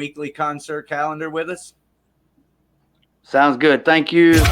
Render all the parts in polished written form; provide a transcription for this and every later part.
weekly concert calendar with us? Sounds good. Thank you.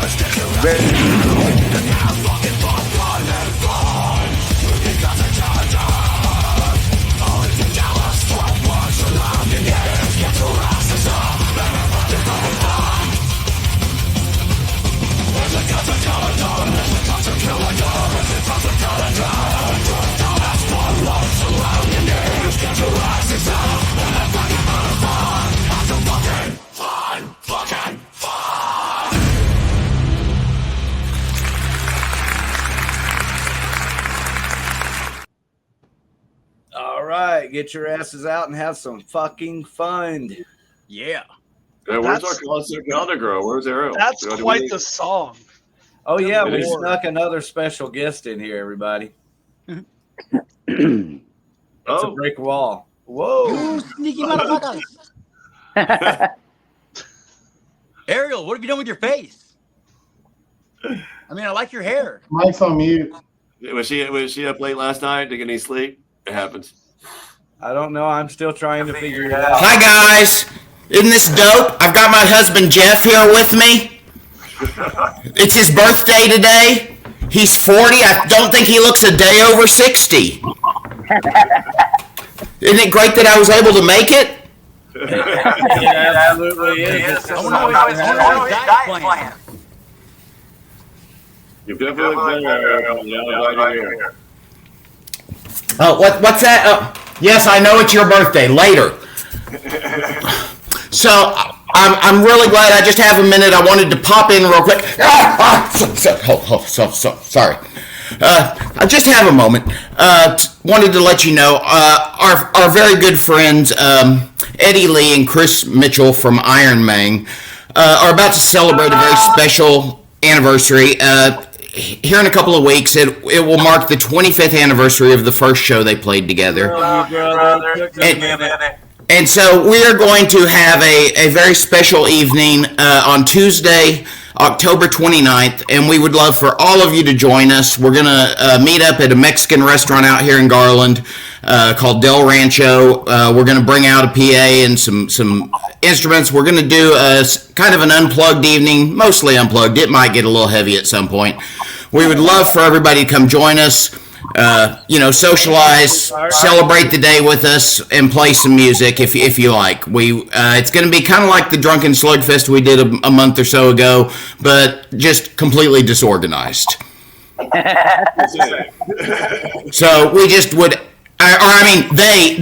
All right, get your asses out and have some fucking fun. Yeah. Where's our concert calendar girl? Where's Ariel? That's quite the song. Oh yeah, It we is. snuck another special guest in here, everybody. Oh, It's a brick wall. Whoa. Sneaky motherfuckers. Ariel, what have you done with your face? I mean, I like your hair. Mike's on mute. was she up late last night? Did you get any sleep? It happens. I don't know. I'm still trying to figure it out. Hi guys, isn't this dope? I've got my husband Jeff here with me. It's his birthday today. He's 40. I don't think he looks a day over 60. Isn't it great that I was able to make it? It absolutely is. I want to know his diet plan. You've definitely looked better, Ariel. Yeah, I'm glad you're here. Oh, what's that? Oh, yes, I know it's your birthday. Later. So I'm really glad I just have a minute. I wanted to pop in real quick. Sorry. I just have a moment. Wanted to let you know our very good friends Eddie Lee and Chris Mitchell from Iron Man are about to celebrate a very special anniversary. Here in a couple of weeks, it will mark the 25th anniversary of the first show they played together. And so we are going to have a very special evening on Tuesday, October 29th, and we would love for all of you to join us. We're going to meet up at a Mexican restaurant out here in Garland called Del Rancho. We're going to bring out a PA and some instruments. We're going to do a kind of an unplugged evening, mostly unplugged. It might get a little heavy at some point. We would love for everybody to come join us. Socialize, celebrate the day with us, and play some music if you like. It's going to be kind of like the Drunken Slugfest we did a month or so ago, but just completely disorganized. So we just would, they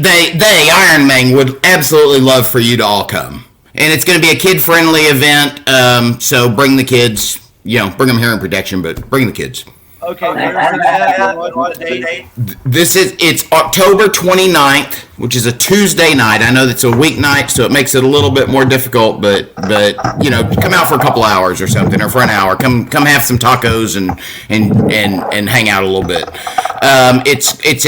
Iron Man would absolutely love for you to all come, and it's going to be a kid-friendly event. So bring the kids. Bring them here in protection, but bring the kids. Okay, where's that? What date? It's October 29th, which is a Tuesday night. I know that's a weeknight, so it makes it a little bit more difficult, but come out for a couple hours or something, or for an hour. Come have some tacos and hang out a little bit. It's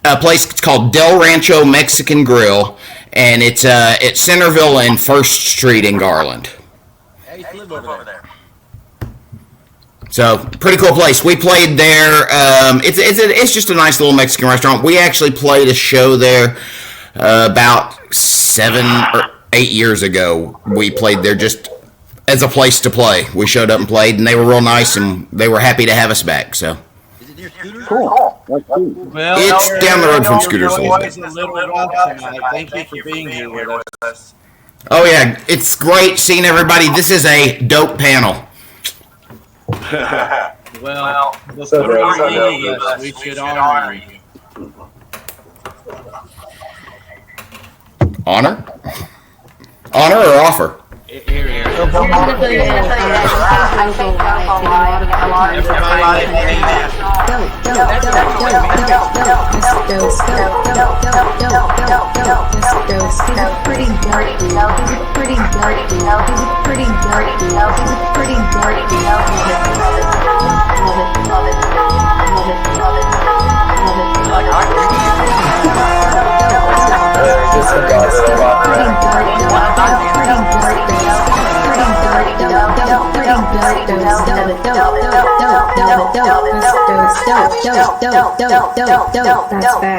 a place called Del Rancho Mexican Grill, and it's at Centerville and First Street in Garland. I used to live over there. So, pretty cool place. We played there. It's just a nice little Mexican restaurant. We actually played a show there about 7 or 8 years ago. We played there just as a place to play. We showed up and played, and they were real nice, and they were happy to have us back. So, Is it near Scooters? Cool. Well, It's down the road from Scooters a little bit. Thank you for being here with us. Oh yeah, it's great seeing everybody. This is a dope panel. Well, before you leave us, we should honor you. Honor or offer? Here.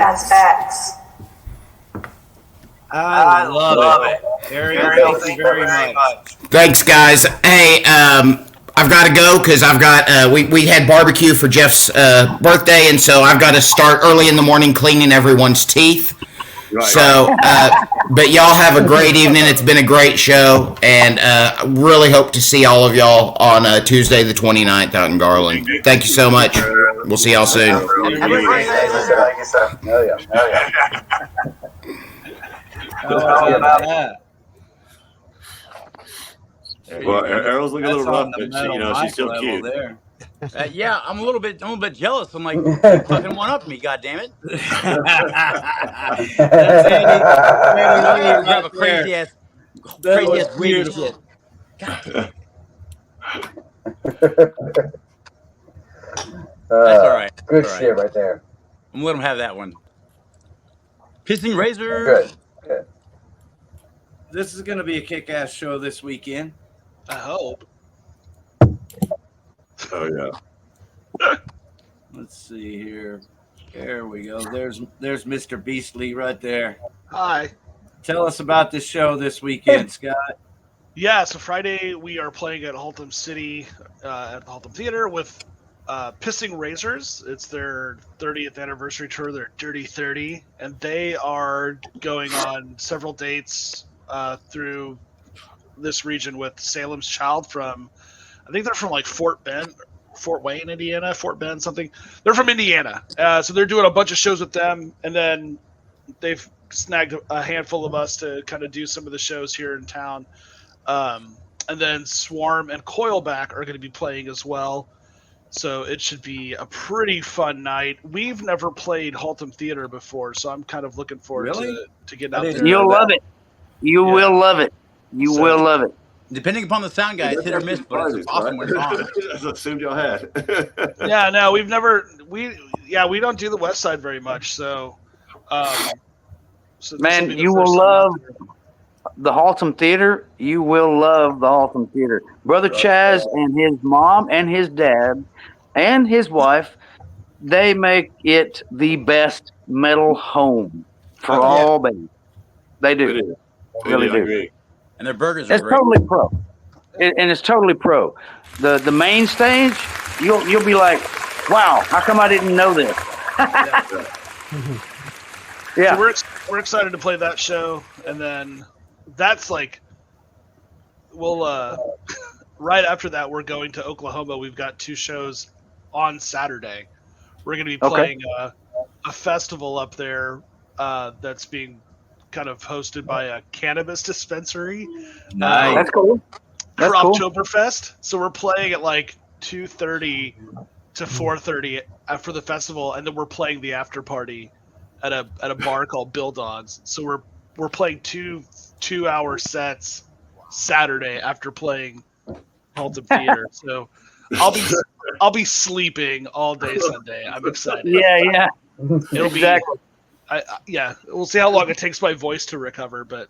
That's facts. I love it. Ariel, thank you very much. Thanks, guys. Hey, I've got to go because I've got we had barbecue for Jeff's birthday, and so I've got to start early in the morning cleaning everyone's teeth. Right. So, but y'all have a great evening. It's been a great show, and really hope to see all of y'all on Tuesday the 29th out in Garland. Thank you so much. We'll see y'all soon. Thank you, sir. Hell yeah. How about that? Well, Ariel's looking a little That's rough, on the but she, metal she's mic still level cute. there. Yeah, I'm a little bit jealous. I'm like, fucking one up me, goddammit. That's Andy. You have a crazy ass wig and beautiful. shit. God damn. That's all right. Good All right. shit right there. I'm gonna let him have that one. Pissing razor. Good. This is going to be a kick-ass show this weekend. I hope. Oh yeah. Let's see here. There we go. There's Mr. Beastly right there. Hi. Tell us about this show this weekend, Scott. Yeah, so Friday we are playing at Haltom City at the Haltom Theater with Pissing Razors. It's their 30th anniversary tour, their Dirty 30, and they are going on several dates through this region with Salem's Child from, I think they're from like Fort Wayne, Indiana, Fort Bend, something. They're from Indiana. So they're doing a bunch of shows with them, and then they've snagged a handful of us to kind of do some of the shows here in town. And then Swarm and Coilback are going to be playing as well. So it should be a pretty fun night. We've never played Haltom Theater before, so I'm kind of looking forward to getting out there. You'll love it. You will love it. You will love it. Depending upon the sound guy, it's hit or miss, but it's awesome when it's on. I assumed y'all had. Yeah, no, we don't do the West Side very much, so Man, you will love the Haltom Theater. You will love the Haltom Theater. Brother Chaz and his mom and his dad and his wife, they make it the best metal home for all bands. They do. Really do. And their burgers are It's great. totally pro. And it's totally pro. The main stage, you'll be like, wow, how come I didn't know this? Yeah. So we're excited to play that show, and then that's like we'll right after that we're going to Oklahoma. We've got 2 shows on Saturday. We're going to be playing a festival up there that's being kind of hosted by a cannabis dispensary. Nice. That's cool. For That's cool. Oktoberfest. So we're playing at like 2:30 to 4:30 for the festival, and then we're playing the after party at a bar called Bill Dogs. So we're playing 2-hour sets Saturday after playing Haltom Theater. So I'll be sleeping all day Sunday. I'm excited. Yeah. It'll Exactly. be we'll see how long it takes my voice to recover, but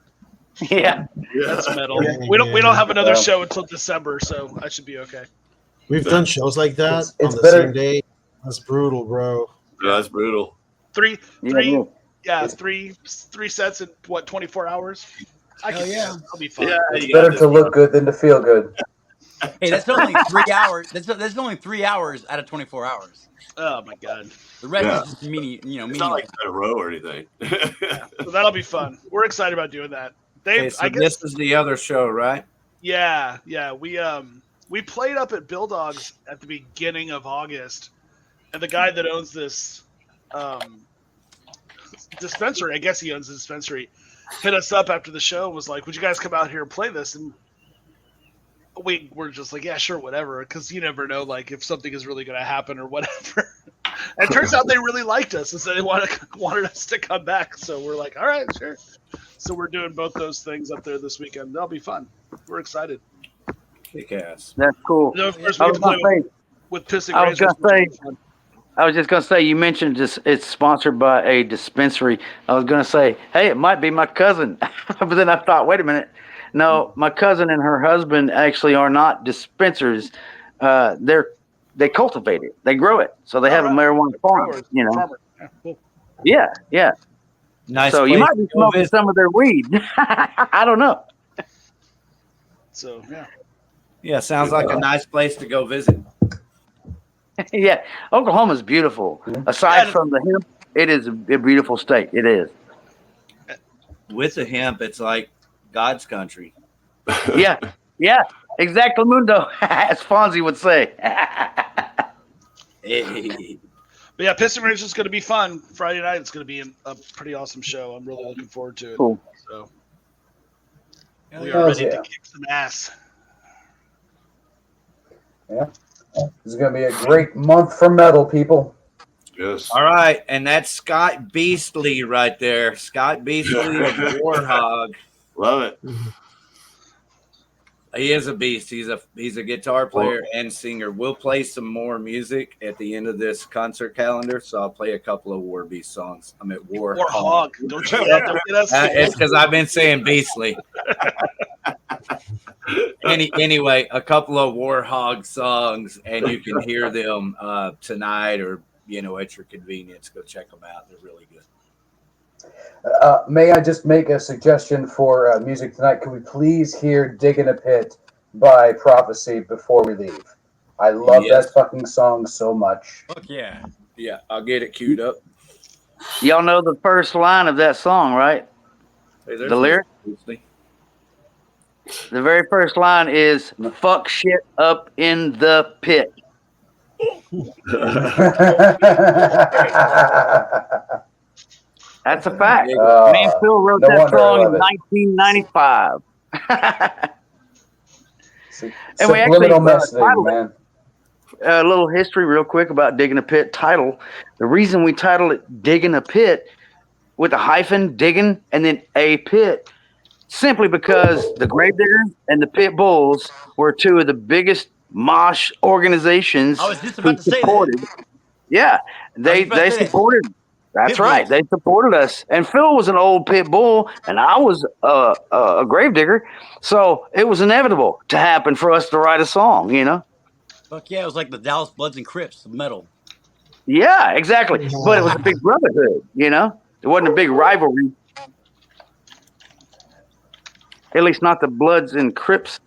Yeah. that's metal. We don't have another show until December, so I should be okay. We've done shows like that It's on the better- same day. That's brutal, bro. Yeah, that's brutal. Three Yeah. three sets in 24 hours. I'll be fine. Yeah, It's better to look good than to feel good. Hey, that's only 3 hours. That's only 3 hours out of 24 hours. Oh my god. The rest Yeah. is just mini. It's not like a row or anything. So that'll be fun. We're excited about doing that. Okay, so this is the other show, right? Yeah. We played up at Bill Dogs at the beginning of August, and the guy that owns this dispensary, I guess he owns the dispensary, hit us up after the show and was like, "Would you guys come out here and play this?" And we were just like, "Yeah, sure, whatever," because you never know, like if something is really going to happen or whatever. And it turns out they really liked us, and so they wanted us to come back. So we're like, "All right, sure." So we're doing both those things up there this weekend. That'll be fun. We're excited. Kick ass. That's cool. And then, of course, I we was can play gonna say, with Pissing I was Razors. gonna say- which will be fun. I was just gonna say, you mentioned it's sponsored by a dispensary. I was gonna say, hey, it might be my cousin, but then I thought, wait a minute, no, my cousin and her husband actually are not dispensers. They cultivate it, they grow it, so they have a marijuana farm. Growers, You know, farmer. Yeah, cool. yeah. Nice. So you might be go smoking visit. some of their weed. I don't know. So yeah. Yeah, sounds like a nice place to go visit. Yeah, Oklahoma's beautiful. Aside from the hemp, it is a beautiful state. It is. With the hemp, it's like God's country. Yeah, exactly, Mundo, as Fonzie would say. But yeah, Piston Rangers is going to be fun. Friday night, it's going to be a pretty awesome show. I'm really looking forward to it. Cool. So we are ready to kick some ass. Yeah. This is going to be a great month for metal, people. Yes. All right, and that's Scott Beastly right there. Scott Beastly of Warhog. Love it. He is a beast. He's a guitar player and singer. We'll play some more music at the end of this concert calendar, so I'll play a couple of War Beast songs. I'm at Warhog. Don't you don't get us? It's because I've been saying Beastly. Anyway, a couple of Warhog songs, and you can hear them tonight or at your convenience. Go check them out. They're really good. May I just make a suggestion for music tonight? Could we please hear Digging a Pit by Prophecy before we leave? I love that fucking song so much. Fuck yeah. Yeah, I'll get it queued up. Y'all know the first line of that song, right? Hey, The lyric? The very first line is "fuck shit up in the pit." That's a fact. Me and Phil wrote that song in 1995. And we actually titled it. A little history real quick about Digging a Pit title. The reason we titled it Digging a Pit with a hyphen, digging, and then a pit, simply because the Gravediggers and the Pit Bulls were two of the biggest mosh organizations I was just about to say supported. that. Yeah, they supported. That's right. They supported us. And Phil was an old Pit Bull, and I was a Gravedigger. So it was inevitable to happen for us to write a song, Fuck yeah, it was like the Dallas Bloods and Crips of metal. Yeah, exactly. But it was a big brotherhood, It wasn't a big rivalry. At least not the Bloods and Crips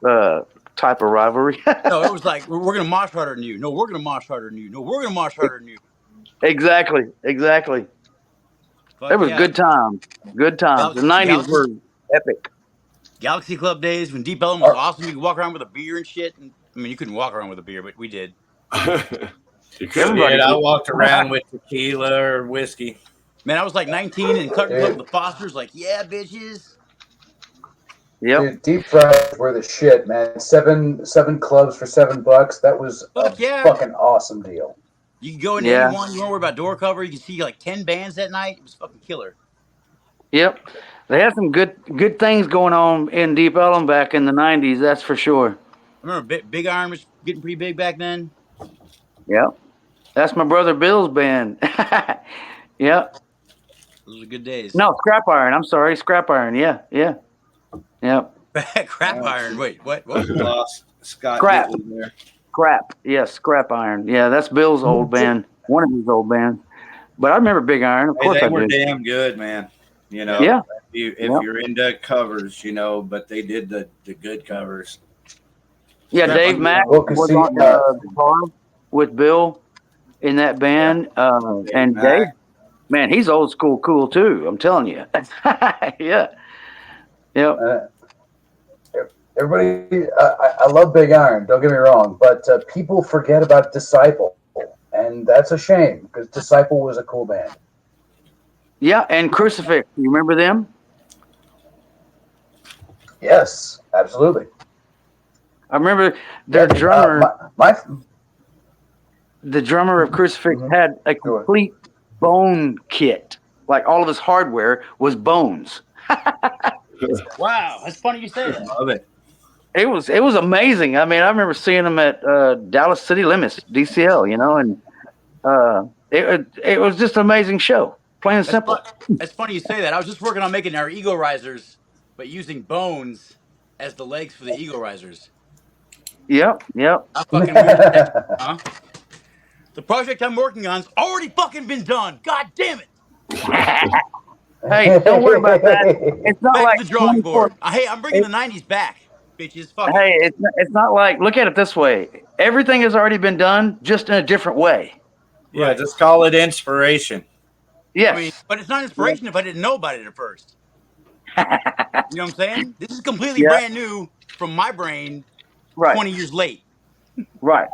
type of rivalry. No, it was like, we're going to mosh harder than you. No, we're going to mosh harder than you. No, we're going to mosh harder than you. Exactly. Fuck It was yeah. good times. Good times. The 90s were epic. Galaxy Club days when Deep Ellum was awesome. You could walk around with a beer and shit. You couldn't walk around with a beer, but we did. Everybody, I walked around with tequila or whiskey. Man, I was like 19 and cutting up with the Fosters, like, yeah, bitches. Yep. Dude, deep fries were the shit, man. Seven clubs for $7. That was a fucking awesome deal. You could go in anyone. You weren't worried about door cover. You could see like 10 bands that night. It was fucking killer. Yep. They had some good things going on in Deep Ellum back in the 90s, that's for sure. I remember Big Iron was getting pretty big back then. Yep. That's my brother Bill's band. Yep. Those were good days. No, Scrap Iron. I'm sorry. Scrap Iron. Yeah. Yep. Crap Iron. Wait, what? Lost Scott Scrap. there. Scrap. Yes, Scrap Iron. Yeah, that's Bill's old band. One of his old bands. But I remember Big Iron. Of course they I were did. damn good, man. Yeah. If you're into covers, but they did the good covers. Yeah, Dave Mack was on guitar with Bill in that band. And Dave, man, he's old school cool too. I'm telling you. Yeah. Yep. Everybody, I love Big Iron, don't get me wrong, but people forget about Disciple, and that's a shame because Disciple was a cool band. Yeah, and Crucifix. You remember them? Yes, absolutely. I remember their drummer. The drummer of Crucifix had a complete bone kit. Like all of his hardware was bones. Wow, that's funny you say that. Love it. It was amazing. I mean, I remember seeing them at Dallas City Limits, DCL, and it was just an amazing show. Plain and simple. That's funny you say that. I was just working on making our ego risers, but using bones as the legs for the ego risers. Yep. I fucking huh? The project I'm working on's already fucking been done. God damn it. Hey, don't worry about that. It's not Back like to the drawing 24. board. Hey, I'm bringing the '90s back, bitches. Fuck it. Hey, it's not like, look at it this way. Everything has already been done, just in a different way. Yeah, Right. just call it inspiration. Yes. I mean, but it's not inspiration if I didn't know about it at first. You know what I'm saying? This is completely Yeah. brand new from my brain. Right. 20 years late. Right.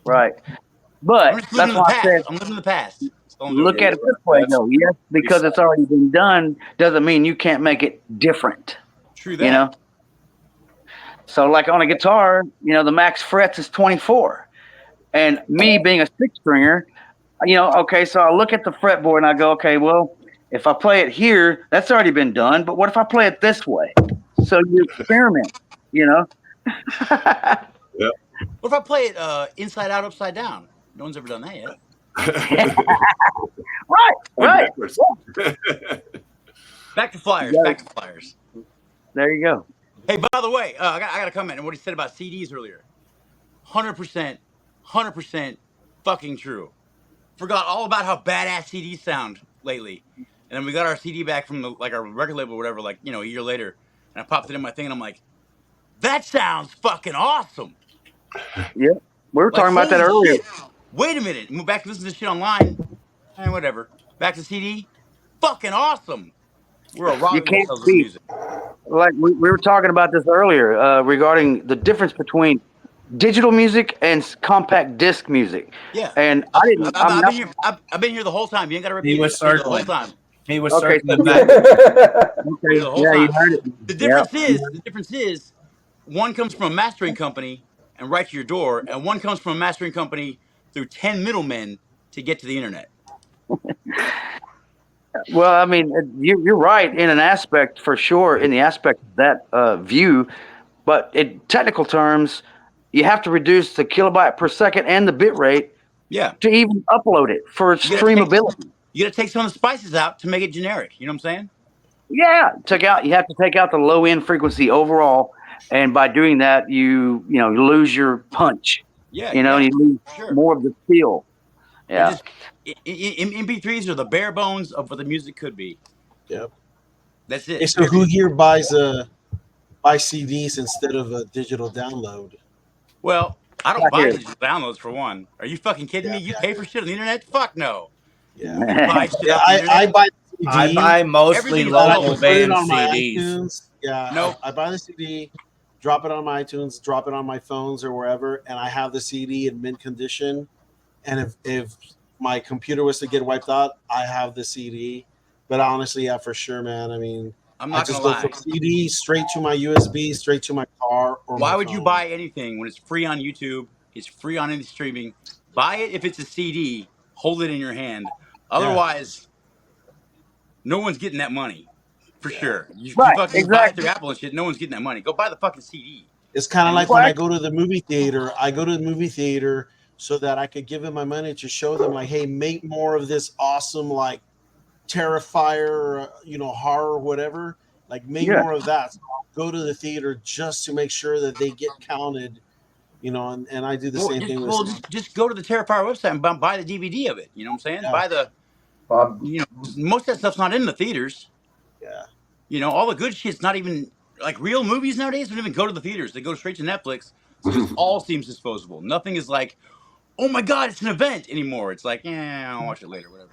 Right. I'm But just that's living in the why I past. said, I'm living in the past. That's all I'm doing. look at it this way, though. Yes, because it's already been done doesn't mean you can't make it different. True that. You know? So, like on a guitar, you know, the max frets is 24. And me being a six stringer, you know, okay, so I look at the fretboard and I go, okay, well, if I play it here, that's already been done. But what if I play it this way? So you experiment, you know? What if I play it inside out, upside down? No one's ever done that yet. Right. Back to Flyers. Yeah. Back to Flyers. There you go. Hey, by the way, I got a comment on what he said about CDs earlier. 100% fucking true. Forgot all about how badass CDs sound lately. And then we got our CD back from our record label or whatever, like, you know, a year later. And I popped it in my thing and I'm like, that sounds fucking awesome. Yeah. We were talking about that earlier. Shit. Wait a minute. Move back to listen to this shit online. Whatever. Back to CD. Fucking awesome. We're a robbing can't ourselves with beat. music. Like we were talking about this earlier regarding the difference between digital music and compact disc music. Yeah. And I didn't. I've been here the whole time. You ain't got to repeat He was it. The whole circling. time. He was Okay, circling so back. The whole yeah, time. you heard it. The difference is, one comes from a mastering company and right to your door, and one comes from a mastering company through 10 middlemen to get to the internet. Well, I mean, you're right in an aspect for sure, in the aspect of that view, but in technical terms, you have to reduce the kilobyte per second and the bit rate Yeah. to even upload it for streamability. You got to take some of the spices out to make it generic. You know what I'm saying? Yeah, you have to take out the low end frequency overall, and by doing that, you lose your punch. Yeah. You lose more of the feel. Yeah. MP3s are the bare bones of what the music could be. Yep. That's it. Hey, so who here buys CDs instead of a digital download? Well, I don't buy digital downloads for one. Are you fucking kidding me? You pay for shit on the internet? Fuck no. Yeah. I buy the CD. I buy mostly local band CDs. iTunes. Yeah. No. I buy the CD, drop it on my iTunes, drop it on my phones or wherever, and I have the CD in mint condition. And if my computer was to get wiped out, I have the CD. But honestly, yeah, for sure, man. I mean, I'm not I just gonna go lie. from CD straight to my USB, straight to my car. Or Why my would you phone. buy anything when it's free on YouTube? It's free on any streaming. Buy it if it's a CD. Hold it in your hand. Otherwise, no one's getting that money. For sure. You fucking buy it through Apple and shit, no one's getting that money. Go buy the fucking CD. It's kind of like when I go to the movie theater. I go to the movie theater so that I could give them my money to show them, like, hey, make more of this awesome, like, Terrifier, horror, whatever. Like, make more of that. So I'll go to the theater just to make sure that they get counted, and I do the same thing. Just go to the Terrifier website and buy the DVD of it. You know what I'm saying? Yeah. Buy the, most of that stuff's not in the theaters. Yeah. All the good shit's not even, like, real movies nowadays don't even go to the theaters. They go straight to Netflix. So it all seems disposable. Nothing is like, oh my God, it's an event anymore. It's like, I'll watch it later, whatever.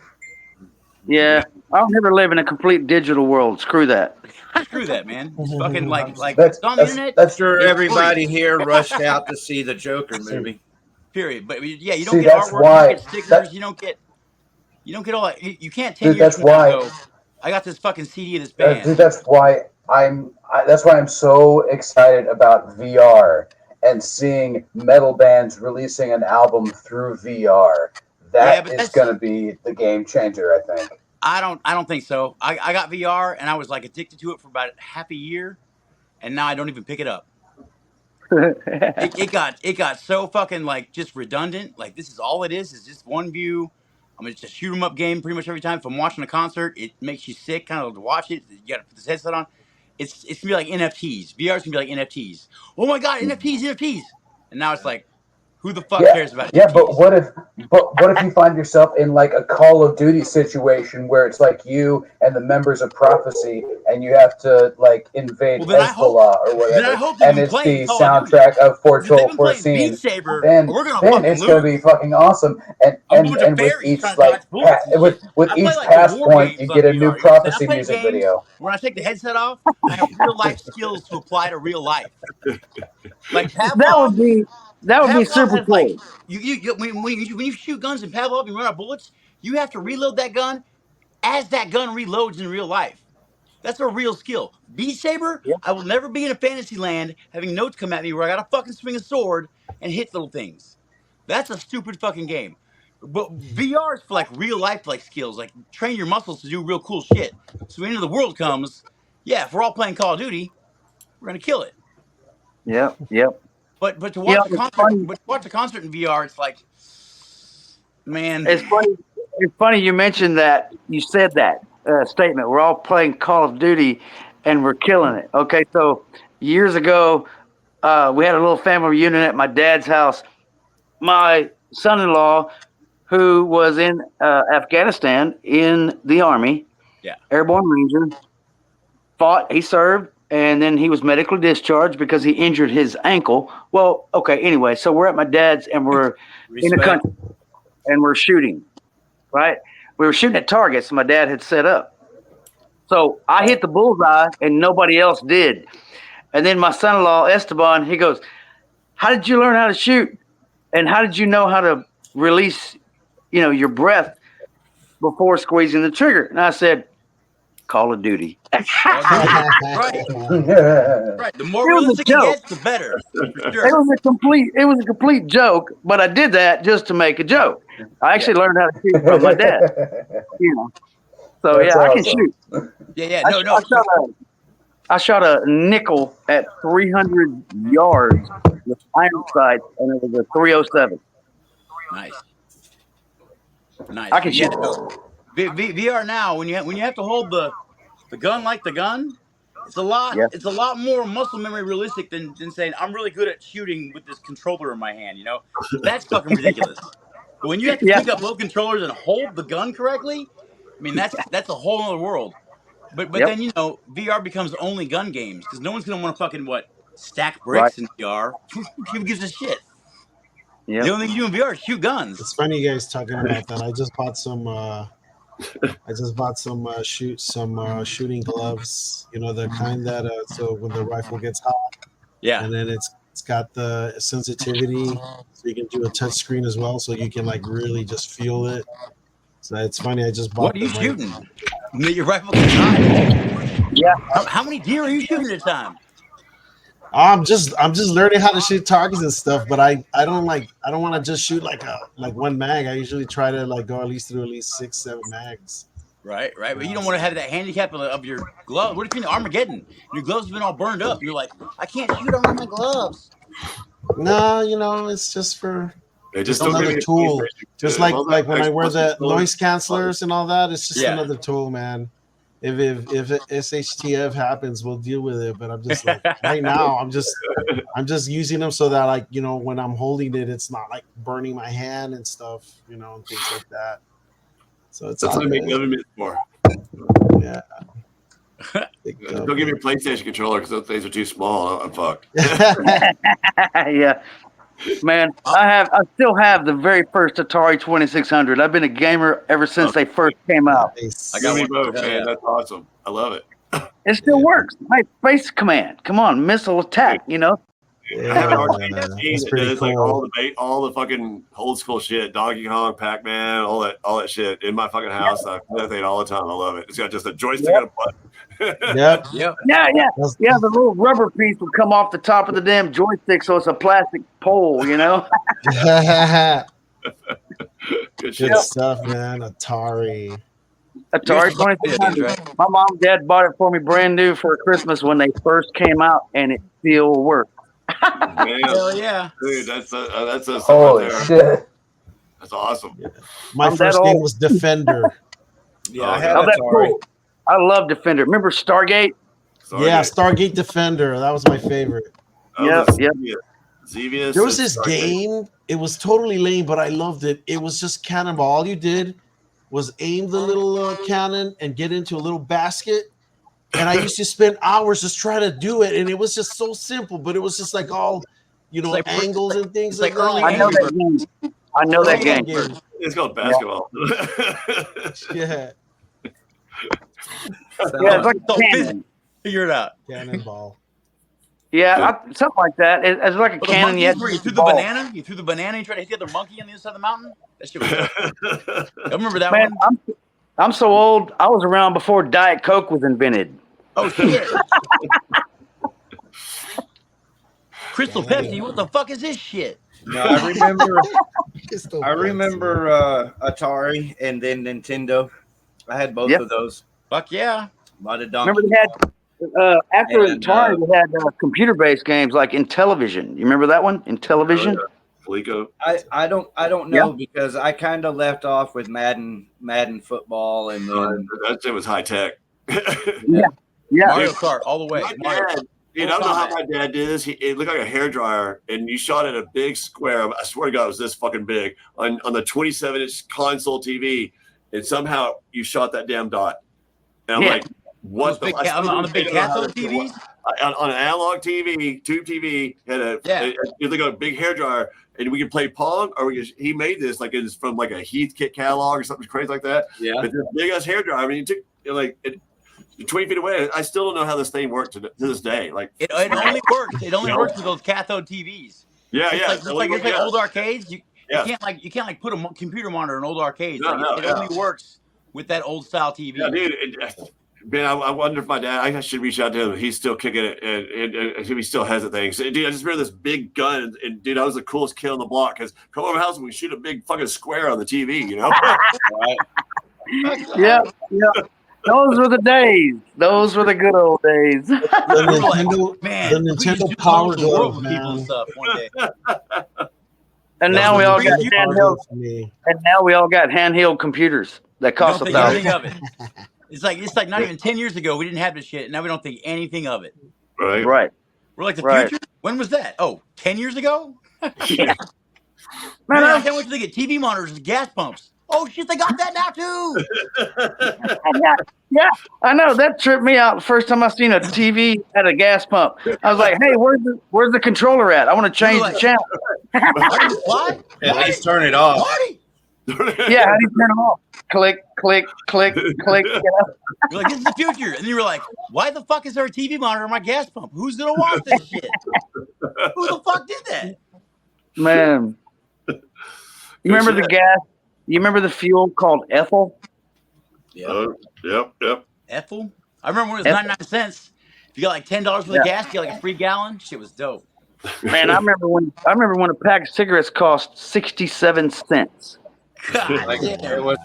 Yeah, I'll never live in a complete digital world. Screw that. Screw that, man. It's fucking like it's on the internet. That's sure everybody here rushed out to see the Joker movie. Period. But yeah, you don't get artwork, you don't get stickers, you don't get all that. You can't 10 years from now go, I got this fucking CD of this band. Dude, that's why I'm so excited about VR and seeing metal bands releasing an album through VR. That is going to be the game changer, I think. I don't think so. I got VR and I was like addicted to it for about half a year, and now I don't even pick it up. It got so fucking like just redundant. Like, this is all it is just one view. I mean, it's a shoot 'em up game pretty much every time. If I'm watching a concert, it makes you sick kind of to watch it. You got to put this headset on. It's gonna be like NFTs. VR's gonna be like NFTs. Oh my God, NFTs. And now it's like, Who the fuck Yeah, cares about yeah, cookies? but what if you find yourself in like a Call of Duty situation where it's like you and the members of Prophecy and you have to like invade Well, then I hope Hezbollah or whatever, they've and been it's playing the Call of Duty. soundtrack of If they've Foretold been playing Foreseen, Beat Saber, then we're gonna fucking it's lose. gonna be fucking awesome. And I'm going to and with fairies trying each to dodge bullets and shit. with I play each like the pass war point, you games on get a new VR. You know what I'm saying? Prophecy I play music games video. when I take the headset off, I have real life skills to apply to real life. Like That would be Pavlov super has like cool. when you shoot guns in Pavlov and run out of bullets, you have to reload that gun as that gun reloads in real life. That's a real skill. Beat Saber, Yeah. I will never be in a fantasy land having notes come at me where I gotta fucking swing a sword and hit little things. That's a stupid fucking game. But VR is for like real life like skills, like train your muscles to do real cool shit. So when the end of the world comes, yeah, if we're all playing Call of Duty, we're gonna kill it. Yep. Yep. But to You know, watch a concert in VR, it's like, man, it's funny. It's funny you mentioned that. You said that statement. We're all playing Call of Duty, and we're killing it. Okay, so years ago, we had a little family reunion at my dad's house. My son-in-law, who was in Afghanistan in the Army, yeah, airborne ranger, fought. He served, and then he was medically discharged because he injured his ankle. Well, okay. Anyway, so we're at my dad's, and we're in the country, and we're shooting. Right? We were shooting at targets my dad had set up. So I hit the bullseye and nobody else did. And then my son-in-law, Esteban, he goes, "How did you learn how to shoot? And how did you know how to release, your breath before squeezing the trigger?" And I said, "Call of Duty." right. The more It was a realistic it joke. gets, the better. For sure. It was a complete joke, but I did that just to make a joke. I actually learned how to shoot from my dad. So That's I can awesome. shoot. Yeah. I shot a nickel at 300 yards with iron sights, and it was a 307. Nice. I can shoot. VR now, when you have to hold the gun like the gun, it's a lot. Yeah. It's a lot more muscle memory realistic than saying I'm really good at shooting with this controller in my hand. That's fucking ridiculous. But when you have to pick up both controllers and hold the gun correctly, I mean that's a whole other world. But then VR becomes only gun games because no one's gonna want to fucking stack bricks in VR. Who gives a shit? Yeah. The only thing you do in VR is shoot guns. It's funny you guys talking about that. I just bought some shooting gloves. The kind that so when the rifle gets hot, Yeah, and then it's got the sensitivity, so you can do a touch screen as well, so you can like really just feel it. So it's funny. I just bought. What are you shooting? Your rifle gets hot. Yeah. How many deer are you shooting at a time? I'm just learning how to shoot targets and stuff, but I don't want to just shoot like one mag. I usually try to go at least 6-7 mags. Right. But you don't want to have that handicap of your glove. What if you're in Armageddon? Your gloves have been all burned up. You're like, I can't shoot on my gloves. No, it's just for just another tool. Just like when I wear the noise cancelers and all that, it's just another tool, man. If SHTF happens, we'll deal with it. But I'm just like right now, I'm just using them so that when I'm holding it, it's not like burning my hand and stuff, and things like that. So that's what I make government for. Yeah. Don't give me a PlayStation controller because those things are too small. I'm fucked. Yeah. Man, I still have the very first Atari 2600. I've been a gamer ever since they first came out. I got me both, man. That's awesome. I love it. It still works. Hey, Space Command. Come on, missile attack. I have an arcade machine that does like all the fucking old school shit, Donkey Kong, Pac-Man, all that shit in my fucking house. I play that thing all the time. I love it. It's got just a joystick and a button. Yep. Yeah. The little rubber piece will come off the top of the damn joystick, so it's a plastic pole. Good stuff, man. Atari 2600. Right? My mom and dad bought it for me brand new for Christmas when they first came out, and it still works. Hell yeah, dude! That's holy shit. That's awesome. Yeah. My first game was Defender. Yeah, I had Atari. Cool. I love Defender. Remember Stargate? Yeah, Stargate Defender. That was my favorite. Yep. Xevious. There was this game. It was totally lame, but I loved it. It was just cannonball. All you did was aim the little cannon and get into a little basket. And I used to spend hours just trying to do it, and it was just so simple. But it was just like all, like, angles and things like that. early I know that game. I know that game. It's called basketball. Yeah. Yeah, it's like a cannon. Figure it out. Cannonball. Yeah, something like that. It's like a cannon. You threw the banana. You threw the banana. You tried to hit the other monkey on the other side of the mountain. That shit was dope. I remember that Man, one. I'm so old. I was around before Diet Coke was invented. Oh shit! Crystal Pepsi. What the fuck is this shit? No, I remember Atari and then Nintendo. I had both of those. Fuck yeah! A lot of Donkey. Remember they had after Atari, they had computer-based games like Intellivision. You remember that one? Intellivision. Coleco. I don't know because I kind of left off with Madden football, and then that shit was high tech. Yeah. Mario Kart all the way. Dude, I don't know how my dad did this. It looked like a hairdryer, and you shot at a big square. I swear to God, it was this fucking big on the 27-inch console TV, and somehow you shot that damn dot. And I'm like, what the fuck? On the big cathode TVs? On an analog TV, tube TV, had it looked like a big hairdryer, and we could play Pong, or he made this like it's from like a Heathkit catalog or something crazy like that. Yeah. But this big ass hairdryer, I mean, you took 20 feet away. I still don't know how this thing worked to this day. Like it only works. It only works with those cathode TVs. Yeah, it's like old arcades. You can't put a computer monitor in old arcades. It only works with that old style TV. Yeah, dude. Man, I wonder if my dad. I should reach out to him. He's still kicking it, and he still has the thing. So, dude, I just remember this big gun, and dude, I was the coolest kid on the block. Because come over house and we shoot a big fucking square on the TV, you know? Right. Yeah. Those were the days. Those were the good old days. The Nintendo Power Glove, man. And now we all got handheld. And now we all got handheld computers that cost $1,000. It's like not even 10 years ago we didn't have this shit, and now we don't think anything of it. Right. We're like the future. When was that? Oh, 10 years ago? Yeah. Man, I can't wait till they get TV monitors and gas pumps. Oh shit, they got that now too. Yeah, I know. That tripped me out the first time I seen a TV at a gas pump. I was like, hey, where's the controller at? I want to change the channel. What? At least turn it off. Yeah, how do you turn them off? Click, click, click, click. You're like, this is the future. And then you're like, why the fuck is there a TV monitor on my gas pump? Who's going to watch this shit? Who the fuck did that? Man. You remember the gas? You remember the fuel called ethyl? Yeah. Yep. Ethyl? I remember when it was 99 cents. If you got like $10 for the gas, you got like a free gallon. Shit was dope. Man, I remember when a pack of cigarettes cost 67 cents. God, it was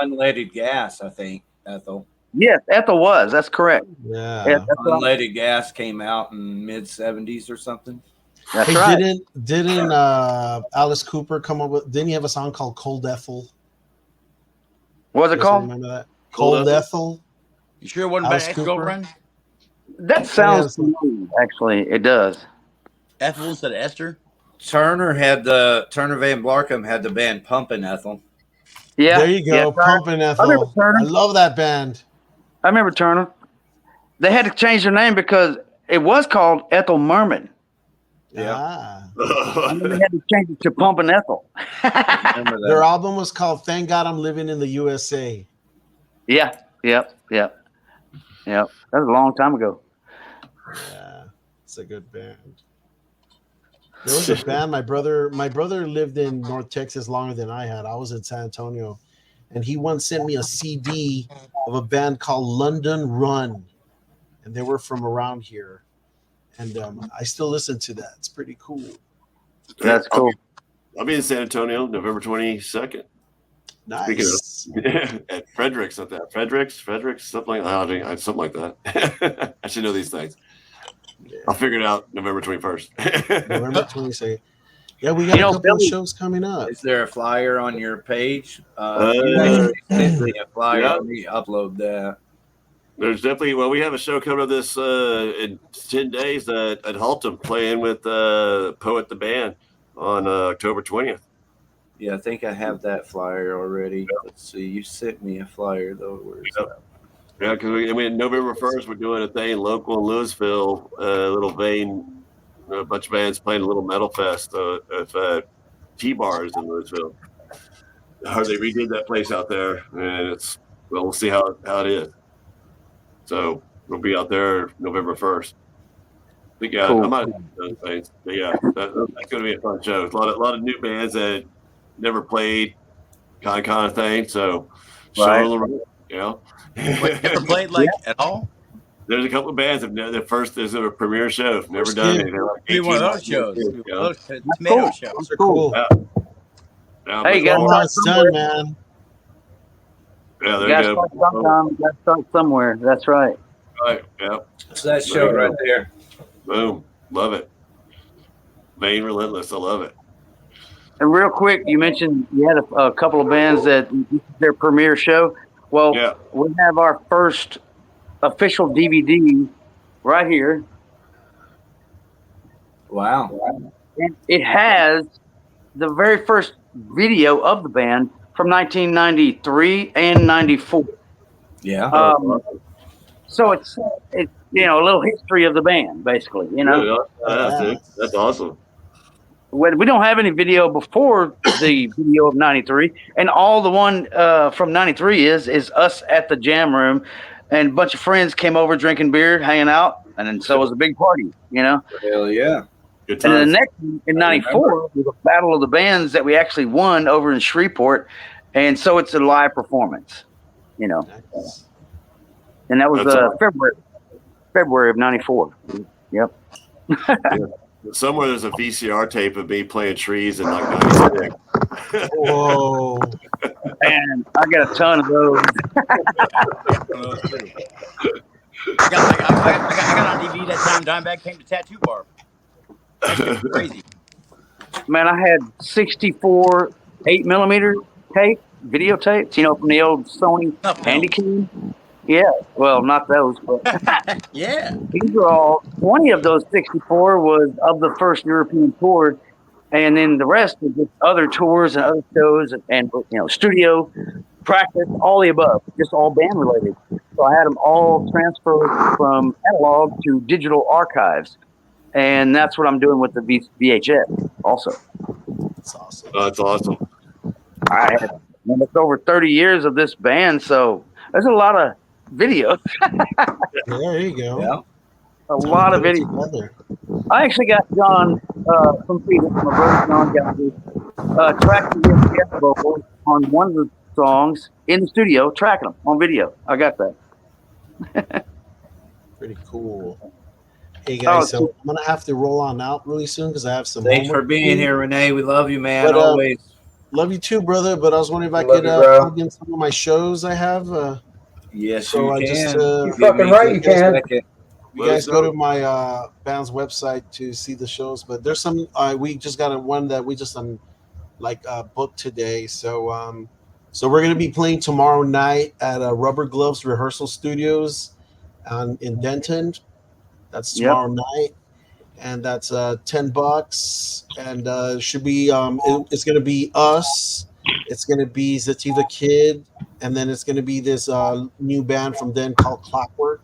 unleaded gas, I think, ethyl. Yes, ethyl was. That's correct. Yeah. Unleaded gas came out in mid-70s or something. That's right. Didn't Alice Cooper come up with? Didn't he have a song called "Cold Ethel"? What was it called? Remember that? Cold Ethel. You sure it wasn't about ex-girlfriend? That sounds familiar, actually. It does. Ethel instead of Esther. Turner Van Blarkham had the band Pumpin' Ethel. Yeah, there you go, Pumpin' Ethel. I love that band. I remember Turner. They had to change their name because it was called Ethel Merman. Yeah. And then they had to change it to Pumpin' Ethel. Their album was called "Thank God I'm Living in the USA." Yeah. Yep. That was a long time ago. Yeah, it's a good band. There was a band. My brother lived in North Texas longer than I had. I was in San Antonio, and he once sent me a CD of a band called London Run, and they were from around here. And I still listen to that. It's pretty cool. That's cool. I'll be in San Antonio November 22nd. Nice. At Fredericks, something like that. I should know these things. Yeah. I'll figure it out November 21st. November 22nd. Yeah, we got a couple of shows coming up. Is there a flyer on your page? Send me a flyer. Let me upload that. There's definitely, well, we have a show coming up this in 10 days at Haltom, playing with Poet the Band on October 20th. Yeah, I think I have that flyer already. Let's see. You sent me a flyer though. Where's that? Yeah, because November 1st, we're doing a thing local in Louisville, little vein, a bunch of bands playing a little metal fest at T-Bars in Louisville. They redid that place out there, and we'll see how it is. So we'll be out there November 1st. But yeah, cool. I might have done things. But yeah, that's going to be a fun show. A lot of new bands that never played, kind of thing. So right. Wait, never played at all? There's a couple of bands that there's a premiere show. Never done anything. Like one of those shows. Those tomato shows are cool. Yeah, hey, you got done, man. Yeah, there you go. You got to start somewhere. That's right. Right. Yeah. It's that show right there. Boom. Love it. Vain Relentless. I love it. And real quick, you mentioned you had a couple of bands that their premiere show. Well, we have our first official DVD right here. Wow. It has the very first video of the band from 1993 and 94. Yeah. So it's a little history of the band, basically. That's awesome. We don't have any video before the video of 93, and all the one from 93 is us at the jam room, and a bunch of friends came over drinking beer, hanging out, and then so it was a big party, Hell yeah. Good times. And then the next in 94 was a battle of the bands that we actually won over in Shreveport, and so it's a live performance, and that was February of 94. Yep. Somewhere there's a VCR tape of me playing trees in like 96. Whoa. And I got a ton of those. I got on DVD that time Dimebag came to Tattoo Bar. That's crazy. Man, I had 64 8mm tape, videotapes, from the old Sony Handycam. Yeah, well, not those, but yeah. These are all 20 of those 64 was of the first European tour, and then the rest was just other tours and other shows and studio practice, all the above, just all band related. So I had them all transferred from analog to digital archives, and that's what I'm doing with the VHS also. That's awesome. That's awesome. It's over 30 years of this band, so there's a lot of videos. There you go. Yeah. A lot of videos. I actually got John from Phoenix, my brother John got me tracking his vocals on one of the songs in the studio, tracking them on video. I got that. Pretty cool. Hey guys, so I'm gonna have to roll on out really soon because I have some. Thanks for being here, Renee. We love you, man. But, always. Love you too, brother. But I was wondering if I could plug in some of my shows I have. Yes, so you can. Just, you're fucking right, you can. You guys go to my band's website to see the shows, but there's some. We just got one that we just booked today. So we're gonna be playing tomorrow night at Rubber Gloves Rehearsal Studios, in Denton. That's tomorrow night, and that's $10. And should be it's gonna be us. It's gonna be Sativa Kid, and then it's gonna be this new band from Den called Clockwork.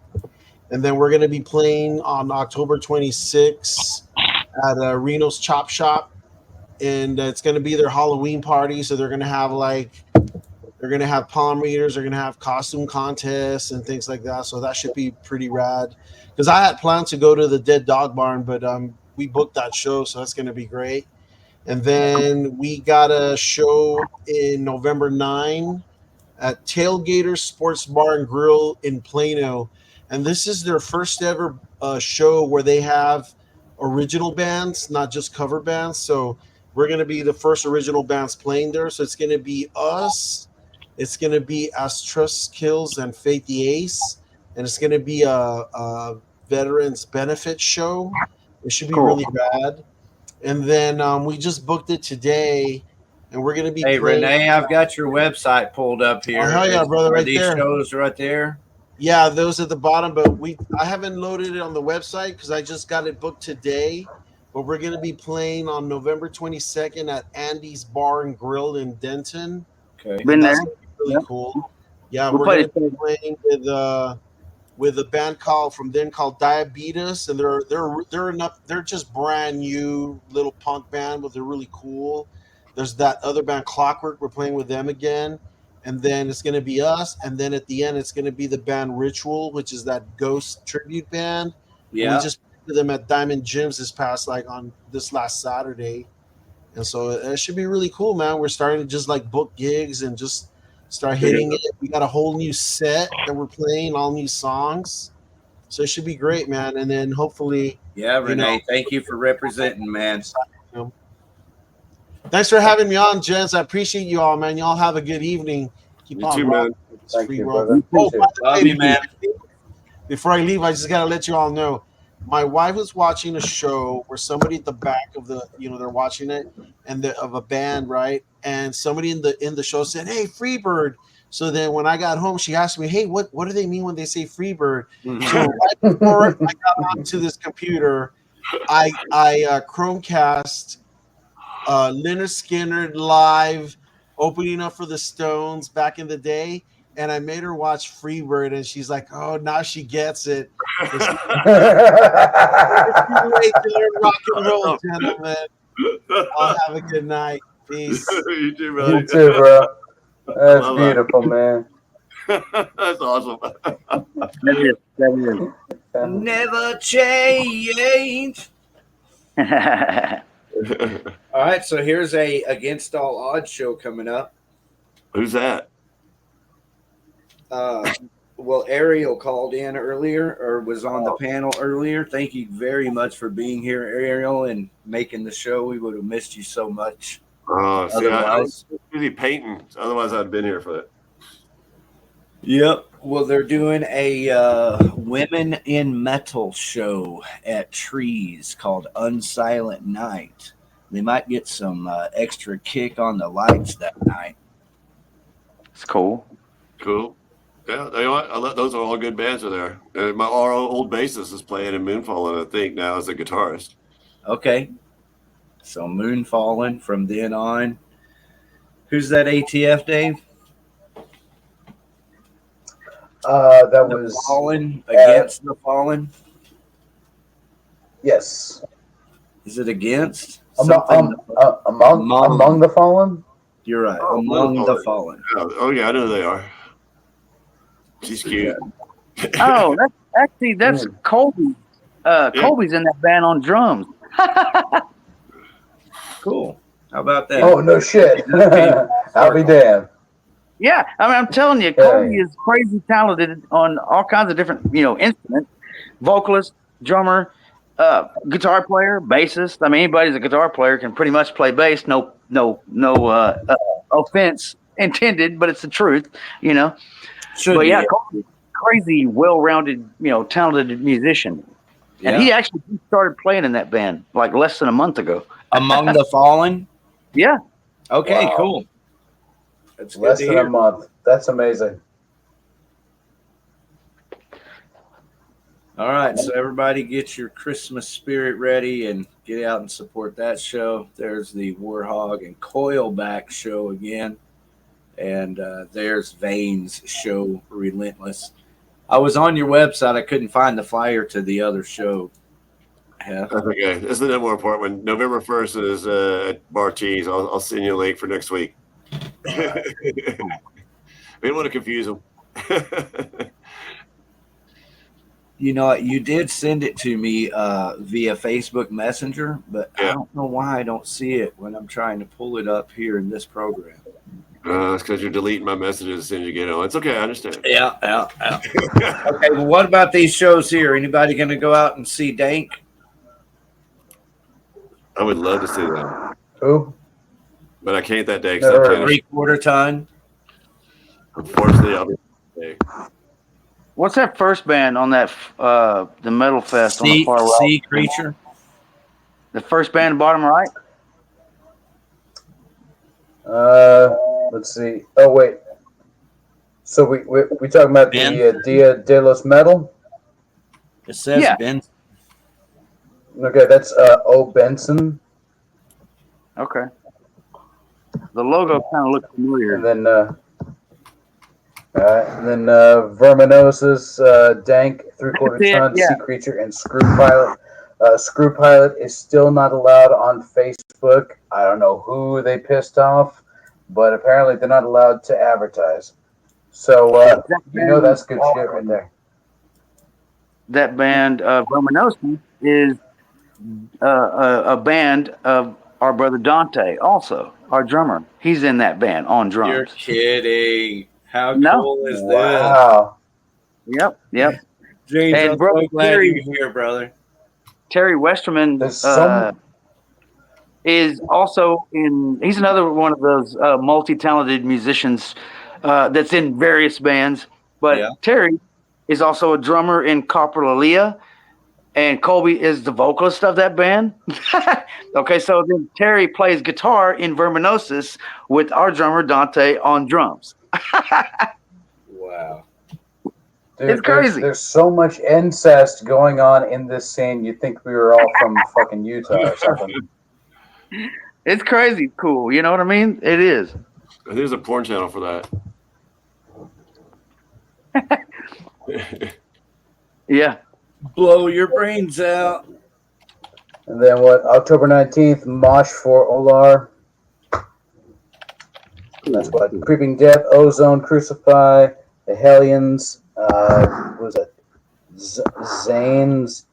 And then we're going to be playing on October 26th at Reno's Chop Shop. And it's going to be their Halloween party. So they're going to have palm readers. They're going to have costume contests and things like that. So that should be pretty rad. Because I had planned to go to the Dead Dog Barn, but we booked that show. So that's going to be great. And then we got a show in November 9 at Tailgater Sports Bar and Grill in Plano. And this is their first ever show where they have original bands, not just cover bands. So we're going to be the first original bands playing there. So it's going to be us. It's going to be Astrus Kills and Fate the Ace. And it's going to be a veterans benefit show. It should be really bad. And then we just booked it today. And we're going to be Renee, I've got your website pulled up here. Oh, hell yeah, brother, right these there. shows right there? Yeah, those at the bottom, but I haven't loaded it on the website because I just got it booked today. But we're gonna be playing on November 22nd at Andy's Bar and Grill in Denton. Okay. Been And there. that's gonna be really Yep. cool. Yeah, We we're played gonna be it. playing with a band called Diabetes, and they're just brand new little punk band, but they're really cool. There's that other band Clockwork, we're playing with them again, and then it's gonna be us, and then at the end it's gonna be the band Ritual, which is that ghost tribute band. And we Yeah. just played with them at Diamond Gyms on this last Saturday. And so it should be really cool, man. We're starting to just like book gigs and just start hitting it. We got a whole new set that we're playing, all new songs. So it should be great, man. And then hopefully, Yeah, Renee, thank you for representing, man. Thanks for having me on, gents. I appreciate you all, man. Y'all have a good evening. Keep You on too, rocking man. this Thank free you, world. brother. Oh, by the Love way, you, man. before I leave, I just gotta let you all know. My wife was watching a show where somebody at the back of they're watching it and of a band, right? And somebody in the show said, "Hey, Freebird." So then when I got home, she asked me, "Hey, what do they mean when they say Freebird?" So right before I got onto this computer, I Chromecast Leonard Skinner live opening up for the Stones back in the day, and I made her watch Freebird, and she's like, "Oh, now she gets it." So she's rock and roll, gentlemen. I'll have a good night. Peace. You too, brother. You too, bro. That's beautiful, man. That's awesome. That is. Never change. All right, so here's a Against All Odds show coming up. Who's that? Well, Ariel called in earlier or was on the panel earlier. Thank you very much for being here, Ariel, and making the show. We would have missed you so much. Oh, see, I Otherwise, was busy painting. Otherwise, I'd been here for it. yep. Well, they're doing a Women in Metal show at Trees called Unsilent Night. They might get some extra kick on the lights that night. It's cool. Cool. Yeah, you know what? Those are all good bands are there. Our old bassist is playing in Moonfallen, I think, now as a guitarist. Okay. So Moonfallen from then on. Who's that ATF, Dave? That The was Fallen, Against the Fallen. yes. Is it against? Among the fallen. You're right. Oh, Among the Fallen. Oh, yeah, I know who they are. She's cute. Oh, that's Colby. Colby's in that band on drums. Cool. How about that? Oh no shit. I'll be damned. Yeah, I mean, I'm telling you, Colby is crazy talented on all kinds of different, instruments. Vocalist, drummer, guitar player, bassist. I mean, anybody who's a guitar player can pretty much play bass. No offense intended, but it's the truth, Should but be. yeah, Colby's crazy, well-rounded, talented musician. And he actually started playing in that band like less than a month ago. Among the Fallen? Yeah. Okay, Wow. cool. That's Less good to than a hear. month. That's amazing. All right, so everybody get your Christmas spirit ready and get out and support that show. There's the Warhog and Coilback show again. And there's Vane's show, Relentless. I was on your website. I couldn't find the flyer to the other show. Yeah. That's okay. Isn't that more important? When November 1st is at Bar Cheese, I'll send you a link for next week. We don't want to confuse them. You know, you did send it to me via Facebook Messenger, but I don't know why I don't see it when I'm trying to pull it up here in this program. It's because you're deleting my messages as soon as you get on. It's okay. I understand. Yeah. Okay, well, what about these shows here? Anybody going to go out and see Dank? I would love to see that. Who? But I can't that day. Never heard. 3/4 ton. Unfortunately, I'll be. What's that first band on that the Metal Fest on the far right? Sea Creature. The first band, bottom right. Let's see. Oh wait. So we talking about the Dia de los Metal? It says Yeah. Ben. Okay, that's O Benson. Okay. The logo kind of looks familiar. And then Verminosa's Dank, 3/4 ton, yeah. Sea Creature, and Screw Pilot. Screw Pilot is still not allowed on Facebook. I don't know who they pissed off, but apparently they're not allowed to advertise. So that's good shit right there. That band, Verminosa, is a band of our brother Dante, also our drummer. He's in that band on drums. You're kidding. How No. cool is this? Wow. Yep. James, And I'm brother so glad Terry- you're here, brother. Terry Westerman is also in. He's another one of those multi-talented musicians that's in various bands. But Yeah. Terry is also a drummer in Coprolalia, and Colby is the vocalist of that band. Okay, so then Terry plays guitar in Verminosis with our drummer Dante on drums. Wow. Dude, It's crazy. There's so much incest going on in this scene. You'd think we were all from fucking Utah or something. It's crazy cool. You know what I mean? It is. There's a porn channel for that. Yeah. Blow your brains out. And then October 19th, Mosh for Olar. That's what? Creeping Death, Ozone, Crucify, The Hellions, what was it? Zane's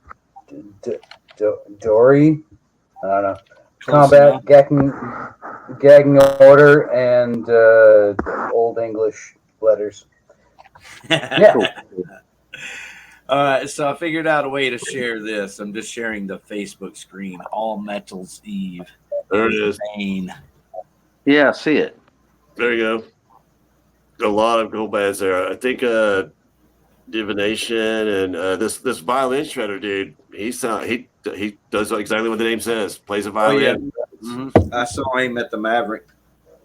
Dory? I don't know. Combat, gagging Order, and Old English letters. Yeah. All right, so I figured out a way to share this. I'm just sharing the Facebook screen. All Metals Eve. There it is. Maine. Yeah, see it. There you go. A lot of cool bands there. I think Divination and this violin shredder dude. He does exactly what the name says. Plays a violin. Oh, yeah. Mm-hmm. I saw him at the Maverick.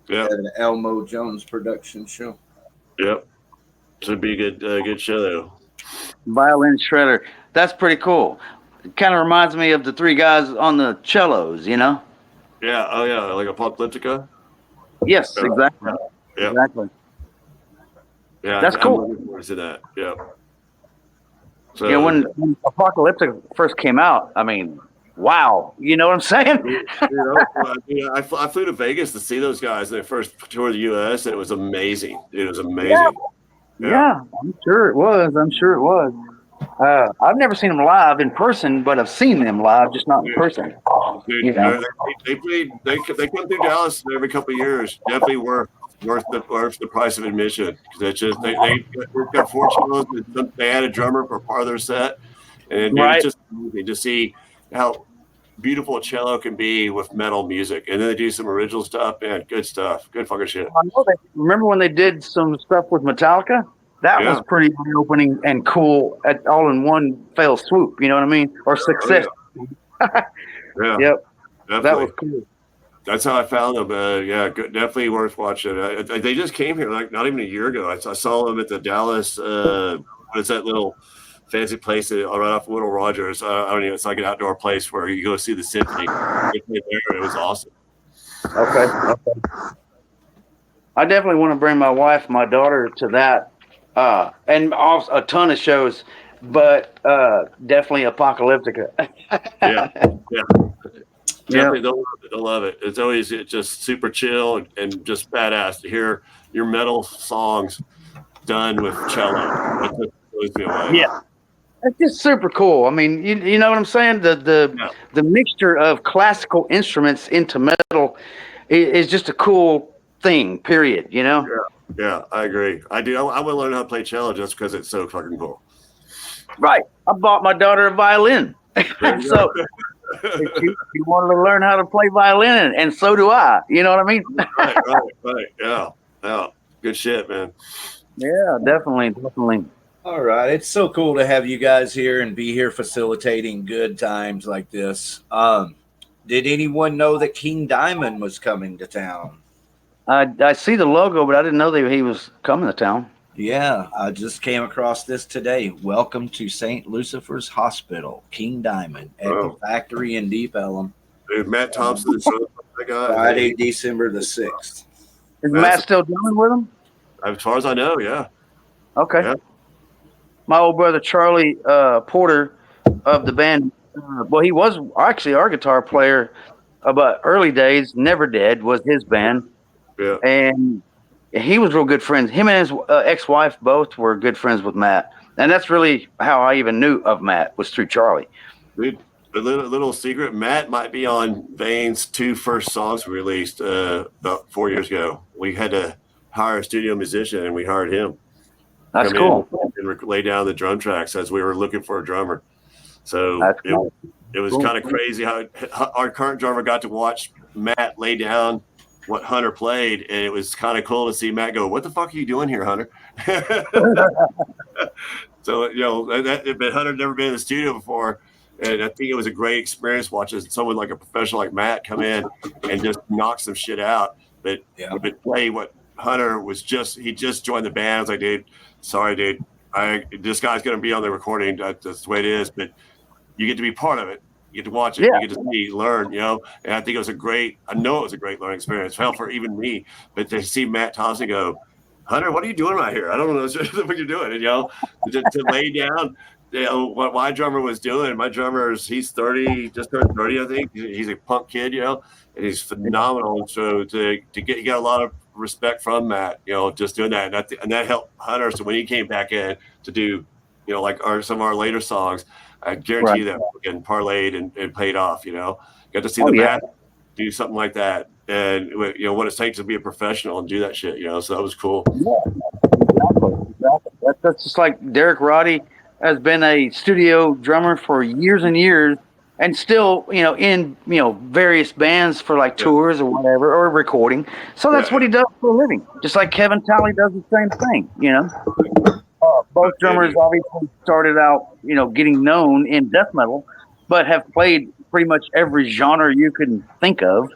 Yeah. At an Elmo Jones production show. Yep. Should be a good show though. Violin shredder. That's pretty cool. It kind of reminds me of the three guys on the cellos, you know? Yeah. Oh yeah. Like Apocalyptica. Yes, exactly. Yeah. Exactly. Yeah. That's cool. I'm looking forward to that. Yeah. So, Yeah, when Apocalyptic first came out, I mean, wow. You know what I'm saying? I flew to Vegas to see those guys when they first toured the U.S. and it was amazing. It was amazing. Yeah, I'm sure it was. I've never seen them live in person, but I've seen them live, just not in person. Dude, You know? they come through Dallas every couple of years. Definitely worth the price of admission. It's just they got 4 cellos. They had a drummer for part of their set, and Right. it's just amazing to see how beautiful a cello can be with metal music. And then they do some original stuff. Man, good stuff. Good fucking shit. I know remember when they did some stuff with Metallica? That was pretty eye-opening and cool all in one fell swoop. You know what I mean? Or success. Yeah. Yep. Definitely. That was cool. That's how I found them. Definitely worth watching. They just came here like not even a year ago. I saw them at the Dallas. What is that little fancy place right off Will Rogers? I don't know. It's like an outdoor place where you go see the symphony. It was awesome. Okay. I definitely want to bring my wife, my daughter to that, and also a ton of shows, but definitely Apocalyptica. Yeah. Definitely, they'll love it. It's always just super chill and just badass to hear your metal songs done with cello. That just blows me away. Yeah, it's just super cool. I mean, you know what I'm saying? The mixture of classical instruments into metal is just a cool thing. Period. You know? Yeah, I agree. I do. I want to learn how to play cello just because it's so fucking cool. Right. I bought my daughter a violin, so. If you wanted to learn how to play violin, and so do I. You know what I mean? Right. Yeah. Good shit, man. Yeah, definitely. All right. It's so cool to have you guys here and be here facilitating good times like this. Did anyone know that King Diamond was coming to town? I see the logo, but I didn't know that he was coming to town. Yeah, I just came across this today. Welcome to St. Lucifer's Hospital, King Diamond, at the factory in Deep Ellum. Dude, Matt Thompson, that guy. Friday, December the 6th. Is Matt still drumming with him? As far as I know, yeah. Okay. Yeah. My old brother Charlie Porter of the band. Well, he was actually our guitar player, but early days, Never Dead was his band. Yeah. And he was real good friends. Him and his ex-wife both were good friends with Matt. And that's really how I even knew of Matt, was through Charlie. Dude, a little secret, Matt might be on Vane's 2 first songs we released about 4 years ago. We had to hire a studio musician, and we hired him. That's cool. And lay down the drum tracks as we were looking for a drummer. So cool. it was kind of crazy how our current drummer got to watch Matt lay down what Hunter played, and it was kind of cool to see Matt go, "What the fuck are you doing here, Hunter?" So but Hunter had never been in the studio before, and I think it was a great experience watching someone like a professional like Matt come in and just knock some shit out. But play what Hunter was he just joined the band. I was like, dude, sorry, dude, this guy's going to be on the recording. That's the way it is. But you get to be part of it. You get to watch it. Yeah. You get to see, learn, And I think it was a great learning experience. Hell, for even me. But to see Matt Thompson go, Hunter, what are you doing right here? I don't know what you're doing. And, to lay down, what my drummer was doing. My drummer he's 30, just turned 30, I think. He's a punk kid, and he's phenomenal. And so he got a lot of respect from Matt, just doing that. And that helped Hunter. So when he came back in to do, like some of our later songs, I guarantee that fucking parlayed and paid off, Got to see Matt do something like that. And, what it takes to be a professional and do that shit, So that was cool. Yeah, exactly. That's just like Derek Roddy has been a studio drummer for years and years, and still, in various bands for like tours or whatever, or recording. So that's what he does for a living. Just like Kevin Talley does the same thing, Both drummers obviously started out, getting known in death metal, but have played pretty much every genre you can think of,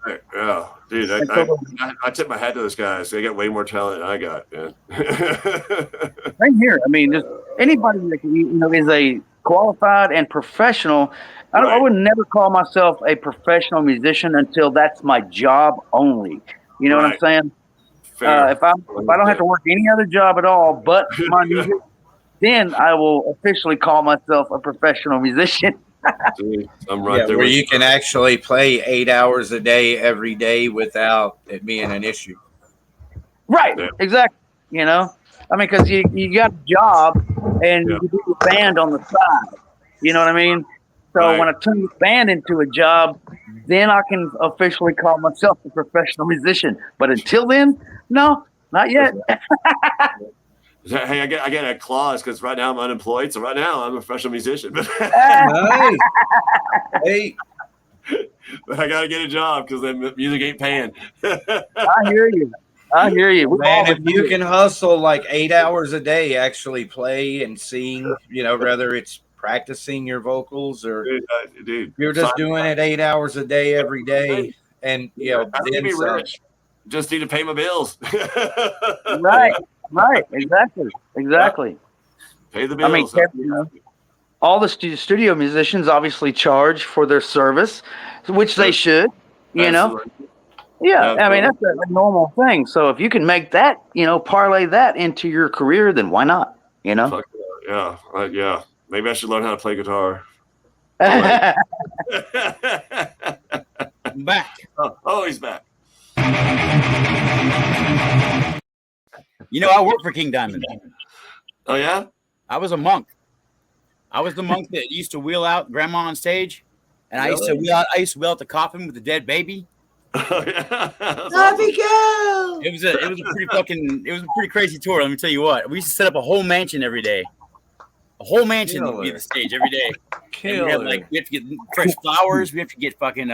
Right. Yeah, dude, I tip my hat to those guys. They got way more talent than I got, man. Same here. I mean, just anybody that is a qualified and professional. I would never call myself a professional musician until that's my job only. You know what I'm saying? If I don't have to work any other job at all but my music, then I will officially call myself a professional musician. Dude, I'm right there. Where you can actually play 8 hours a day every day without it being an issue. Right. Yeah. Exactly. I mean, because you got a job and you do a band on the side. You know what I mean? So when I turn the band into a job, then I can officially call myself a professional musician. But until then, no, not yet. Hey, I got a clause because right now I'm unemployed. So right now I'm a professional musician. Nice. Hey. But I got to get a job because the music ain't paying. I hear you. Man, if you can hustle like 8 hours a day, actually play and sing, whether it's practicing your vocals or dude, you're just doing it 8 hours a day every day. And, I need to be rich. Just need to pay my bills. Right. Exactly. Pay the bills. I mean, all the studio musicians obviously charge for their service, which they should, Absolutely. Yeah, I mean, that's a normal thing. So if you can make that, parlay that into your career, then why not? Fuck yeah. Yeah. Maybe I should learn how to play guitar. I'm back. Oh, he's back. I worked for King Diamond. Oh, yeah? I was a monk. I was the monk that used to wheel out grandma on stage, and I used to wheel out the coffin with the dead baby. Oh, yeah. Happy go! It was a pretty crazy tour. Let me tell you what. We used to set up a whole mansion every day. A whole mansion would be the stage every day. We have to get fresh flowers. We have to get fucking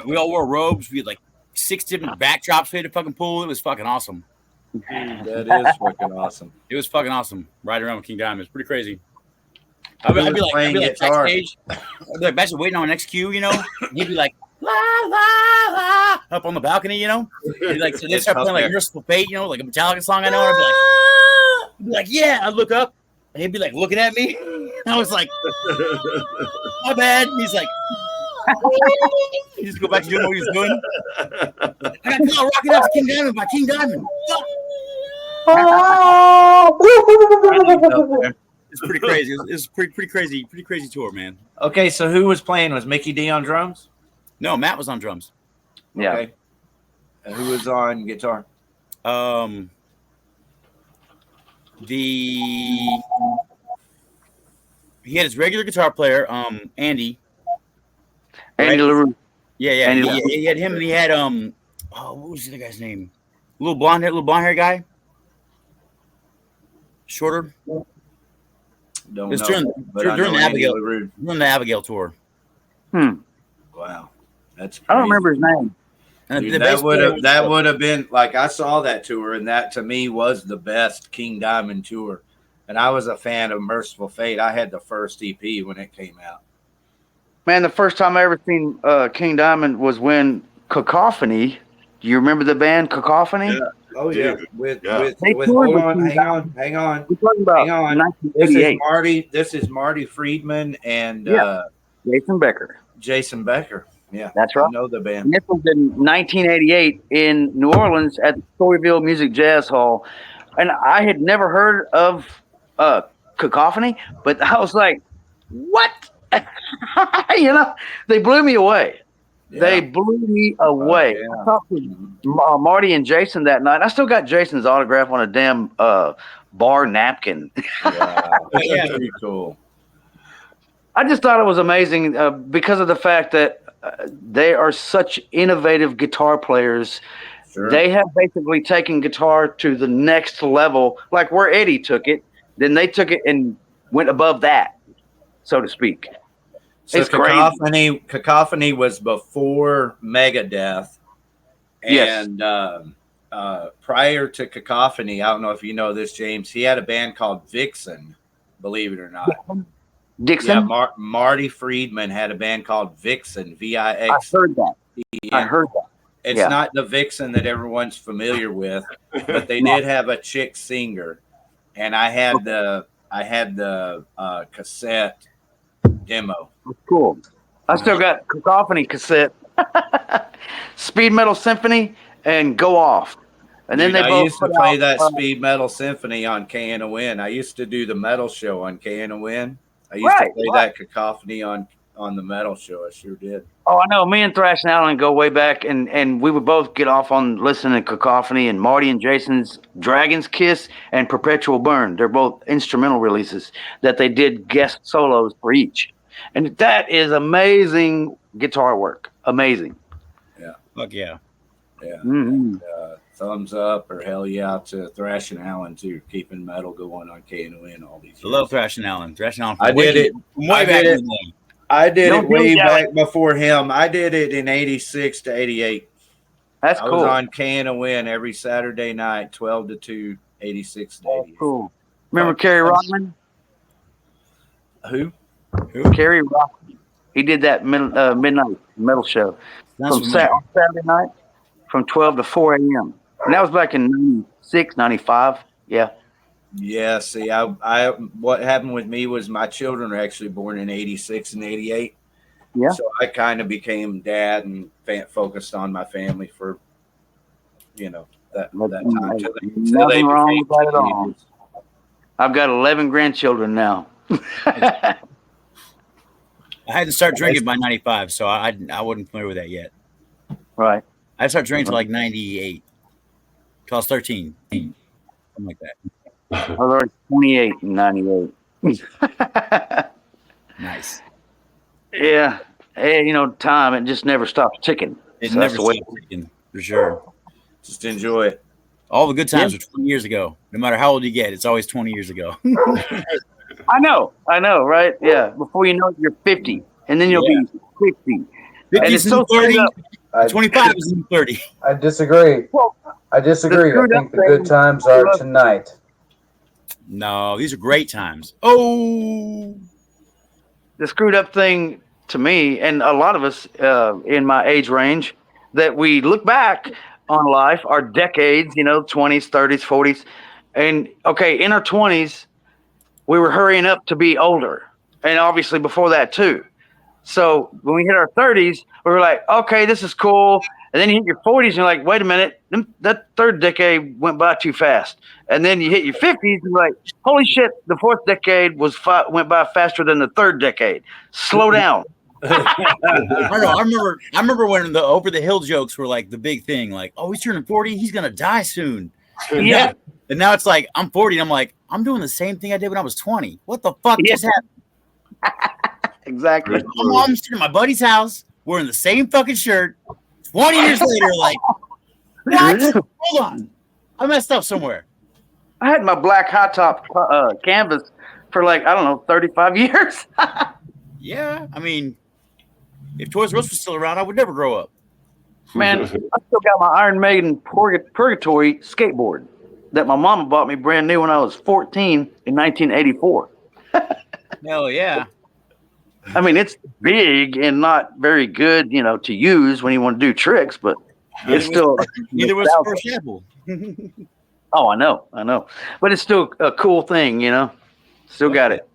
we all wore robes. We had like 6 different backdrops we had to fucking pull. It was fucking awesome. Dude, that is fucking awesome. It was fucking awesome. Riding around with King Diamond. It's pretty crazy. I'd be like backstage. I'd be like backstage waiting on the next cue, He'd be like, la la la up on the balcony, you know. And like so they start playing like Merciful Fate, you know, like a Metallica song. I know. I'd be like, yeah. I'd look up and he'd be like looking at me. I was like, my bad. And he's like, he just go back to doing what he was doing. I got caught rocking out to King Diamond by King Diamond. It's pretty crazy. It's pretty crazy tour, man. Okay, so who was playing? Was Mickey D on drums? No, Matt was on drums. Yeah. Okay. And who was on guitar? He had his regular guitar player, Andy. Andy LaRue. Yeah. He had him, and he had what was the guy's name? Little blonde hair guy. Shorter. Don't it's know. During the Abigail tour. Wow, that's crazy. I don't remember his name. Dude, that would have been like I saw that tour, and that to me was the best King Diamond tour. And I was a fan of Merciful Fate. I had the first EP when it came out. Man, the first time I ever seen King Diamond was when Cacophony. Do you remember the band Cacophony? Yeah. Oh yeah. With hold on, hang on. We're talking about 1988. This is Marty Friedman and Jason Becker. Jason Becker. Yeah, that's right. I know the band. And this was in 1988 in New Orleans at the Storyville Music Jazz Hall, and I had never heard of Cacophony, but I was like, "What?" You know, they blew me away. Yeah. They blew me away. Yeah. I talked to Marty and Jason that night. I still got Jason's autograph on a damn bar napkin. Wow. That's pretty cool. I just thought it was amazing because of the fact that they are such innovative guitar players. Sure. They have basically taken guitar to the next level, like where Eddie took it. Then they took it and went above that, so to speak. So Cacophony was before Megadeth, and prior to Cacophony, I don't know if you know this, James. He had a band called Vixen. Believe it or not, Dixon. Yeah, Marty Friedman had a band called Vixen. VIX. I heard that. It's not the Vixen that everyone's familiar with, but they did have a chick singer, and I had the cassette demo. Cool. I still got Cacophony cassette, Speed Metal Symphony, and Go Off. And then I used to play that Speed Metal Symphony on KNON. I used to do the metal show on KNON. I used to play that Cacophony on the metal show. I sure did. Oh, I know. Me and Thrash and Allen go way back, and we would both get off on listening to Cacophony and Marty and Jason's Dragon's Kiss and Perpetual Burn. They're both instrumental releases that they did guest solos for each. And that is amazing guitar work. Amazing. Yeah. Fuck yeah. Yeah. Mm-hmm. Thumbs up or hell yeah to Thrash and Allen too, keeping metal going on KNON all these years. I love Thrash and Allen. Thrash and Allen. I did it way back before him. I did it in 86 to 88. That's cool. I was on KNON every Saturday night, 12 to 2, 86 to 88. Cool. Remember Kerry Rockman? Who? Kerry Rockman. He did that midnight metal show from Saturday night from 12 to 4 a.m. And that was back in 96, 95. Yeah. Yeah. See, I what happened with me was my children are actually born in 86 and 88. Yeah. So I kind of became dad and focused on my family for, that time. Nothing wrong with that at all. I've got 11 grandchildren now. I had to start drinking by 95, so I wasn't familiar with that yet. Right. I started drinking till like 98. Till I was 13. Something like that. I was already 28 in 98. Nice. Yeah. Hey, time, it just never stops ticking. It never stops ticking, for sure. Just enjoy it. All the good times are 20 years ago. No matter how old you get, it's always 20 years ago. I know, right? Yeah. Before you know it, you're 50, and then you'll be 60. 50 is so 30. 25 is 30. I disagree. I think the good times are tonight. No, these are great times. Oh, the screwed up thing to me, and a lot of us in my age range, that we look back on life, our decades, 20s, 30s, 40s, and okay, in our 20s, we were hurrying up to be older, and obviously before that too. So when we hit our 30s, we were like, okay, this is cool. And then you hit your 40s, and you're like, wait a minute, that third decade went by too fast. And then you hit your 50s, and you're like, holy shit, the fourth decade went by faster than the third decade. Slow down. I remember when the over the hill jokes were like the big thing, like, oh, he's turning 40, he's gonna die soon. Yeah. And now it's like I'm 40, and I'm like, I'm doing the same thing I did when I was 20. What the fuck just happened? Exactly. I'm sitting at my buddy's house wearing the same fucking shirt. 20 years later, like, what? Hold on, I messed up somewhere. I had my black hot top canvas for like, I don't know, 35 years. Yeah, I mean, if Toys R Us was still around, I would never grow up. Man, I still got my Iron Maiden Purgatory skateboard that my mama bought me brand new when I was 14 in 1984. Hell yeah. I mean, it's big and not very good, to use when you want to do tricks, but it's still. Neither was First Apple. Oh, I know. But it's still a cool thing, Still got it.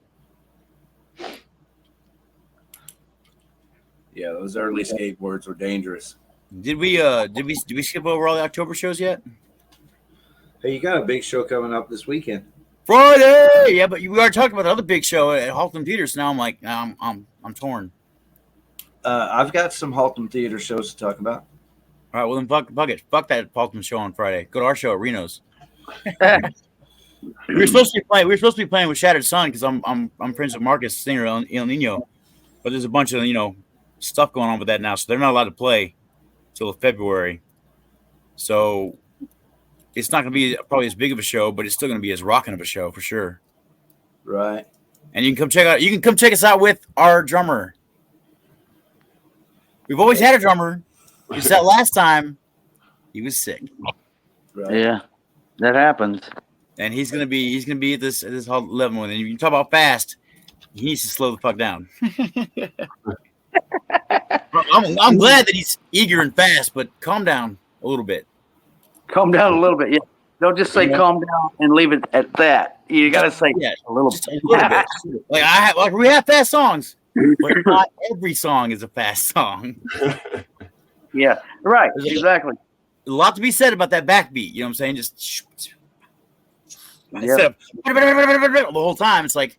Yeah, those early skateboards were dangerous. Did we skip over all the October shows yet? Hey, you got a big show coming up this weekend. Friday, yeah, but we already talked about the other big show at Halton Theater. So now I'm like, I'm torn. I've got some Halton Theater shows to talk about. All right, well then fuck it, fuck that Halton show on Friday. Go to our show at Reno's. we were supposed to be playing with Shattered Sun because I'm friends with Marcus, singer El Nino, but there's a bunch of stuff going on with that now, so they're not allowed to play till February. So it's not going to be probably as big of a show, but it's still going to be as rocking of a show for sure. Right. And you can come check us out with our drummer. We've always had a drummer. Just that last time he was sick. Right. Yeah, that happens. And he's gonna be at this level. And you talk about fast, he needs to slow the fuck down. I'm glad that he's eager and fast, but calm down a little bit. Calm down a little bit. Yeah. Don't just say calm down and leave it at that. You got to say a little bit. Like we have fast songs, but not every song is a fast song. Yeah, right. Exactly. A lot to be said about that backbeat. You know what I'm saying? Just instead of the whole time, it's like,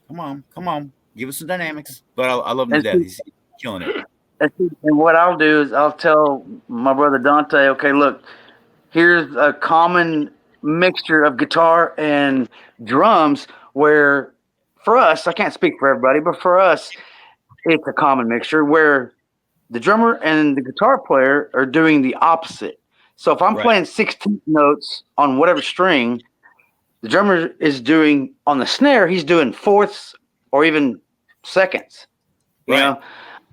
come on, give us some dynamics. But I love him to death. He's killing it. And what I'll do is I'll tell my brother Dante, okay, look, here's a common mixture of guitar and drums where for us, I can't speak for everybody, but for us, it's a common mixture where the drummer and the guitar player are doing the opposite. So if I'm playing 16 notes on whatever string, the drummer is doing on the snare, he's doing fourths or even seconds. You know?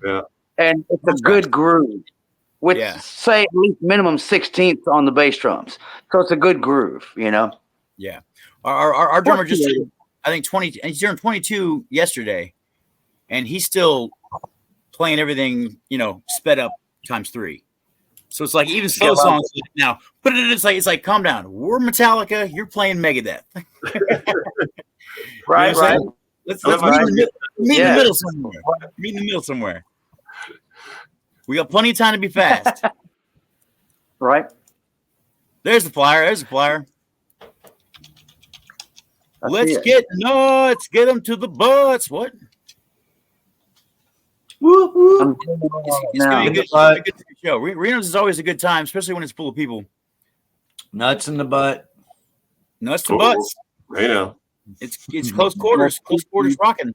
Yeah. And it's a good groove with say at least minimum 16ths on the bass drums. So it's a good groove, Yeah. Our drummer just turned, I think 20, and he turned 22 yesterday, and he's still playing everything, sped up times 3. So it's like even slow songs now. But it's like calm down. We're Metallica. You're playing Megadeth. Right. Let's meet in the middle somewhere. Meet in the middle somewhere. We got plenty of time to be fast. Right. There's the flyer. Let's get nuts. Get them to the butts. What? It's gonna be a good show. Reno's is always a good time, especially when it's full of people. Nuts in the butt. Nuts to butts. It's close quarters. Close quarters rocking.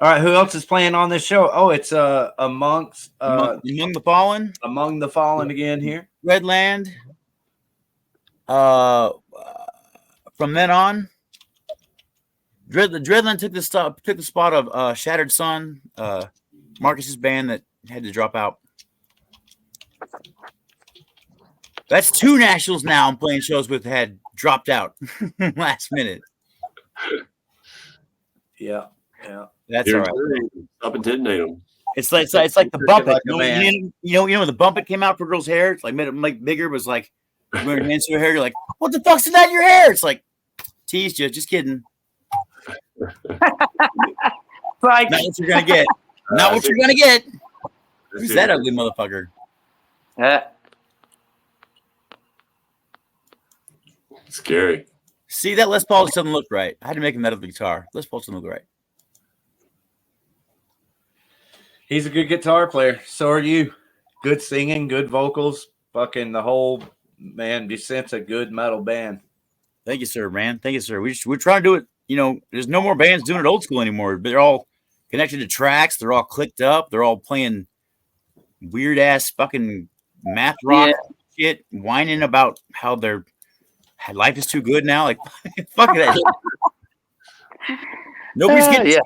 All right, who else is playing on this show? Oh, it's Among the Fallen. Among the Fallen again here. Redland. From then on, Dreadland took the spot of Shattered Sun, Marcus's band that had to drop out. That's 2 nationals now I'm playing shows with had dropped out last minute. Yeah. That's all right. Stop and detonate them. It's like the bump it. Like a man. You know when the bump it came out for girls' hair, it's like made it like bigger. It was like you wear your hands to your hair. You're like, what the fuck's in that in your hair? It's like, teased you. Just kidding. Like, Not what you're gonna get. Not what you're gonna get. Who's that ugly motherfucker? Scary. See, that Les Paul just doesn't look right. I had to make him that of the guitar. Les Paul doesn't look right. He's a good guitar player. So are you. Good singing, good vocals. Fucking the whole, man, Descent's a good metal band. Thank you, sir, man. Thank you, sir. We're trying to do it. You know, there's no more bands doing it old school anymore. But they're all connected to tracks. They're all clicked up. They're all playing weird ass fucking math rock shit, whining about how their life is too good now. Like, fuck that. Nobody's getting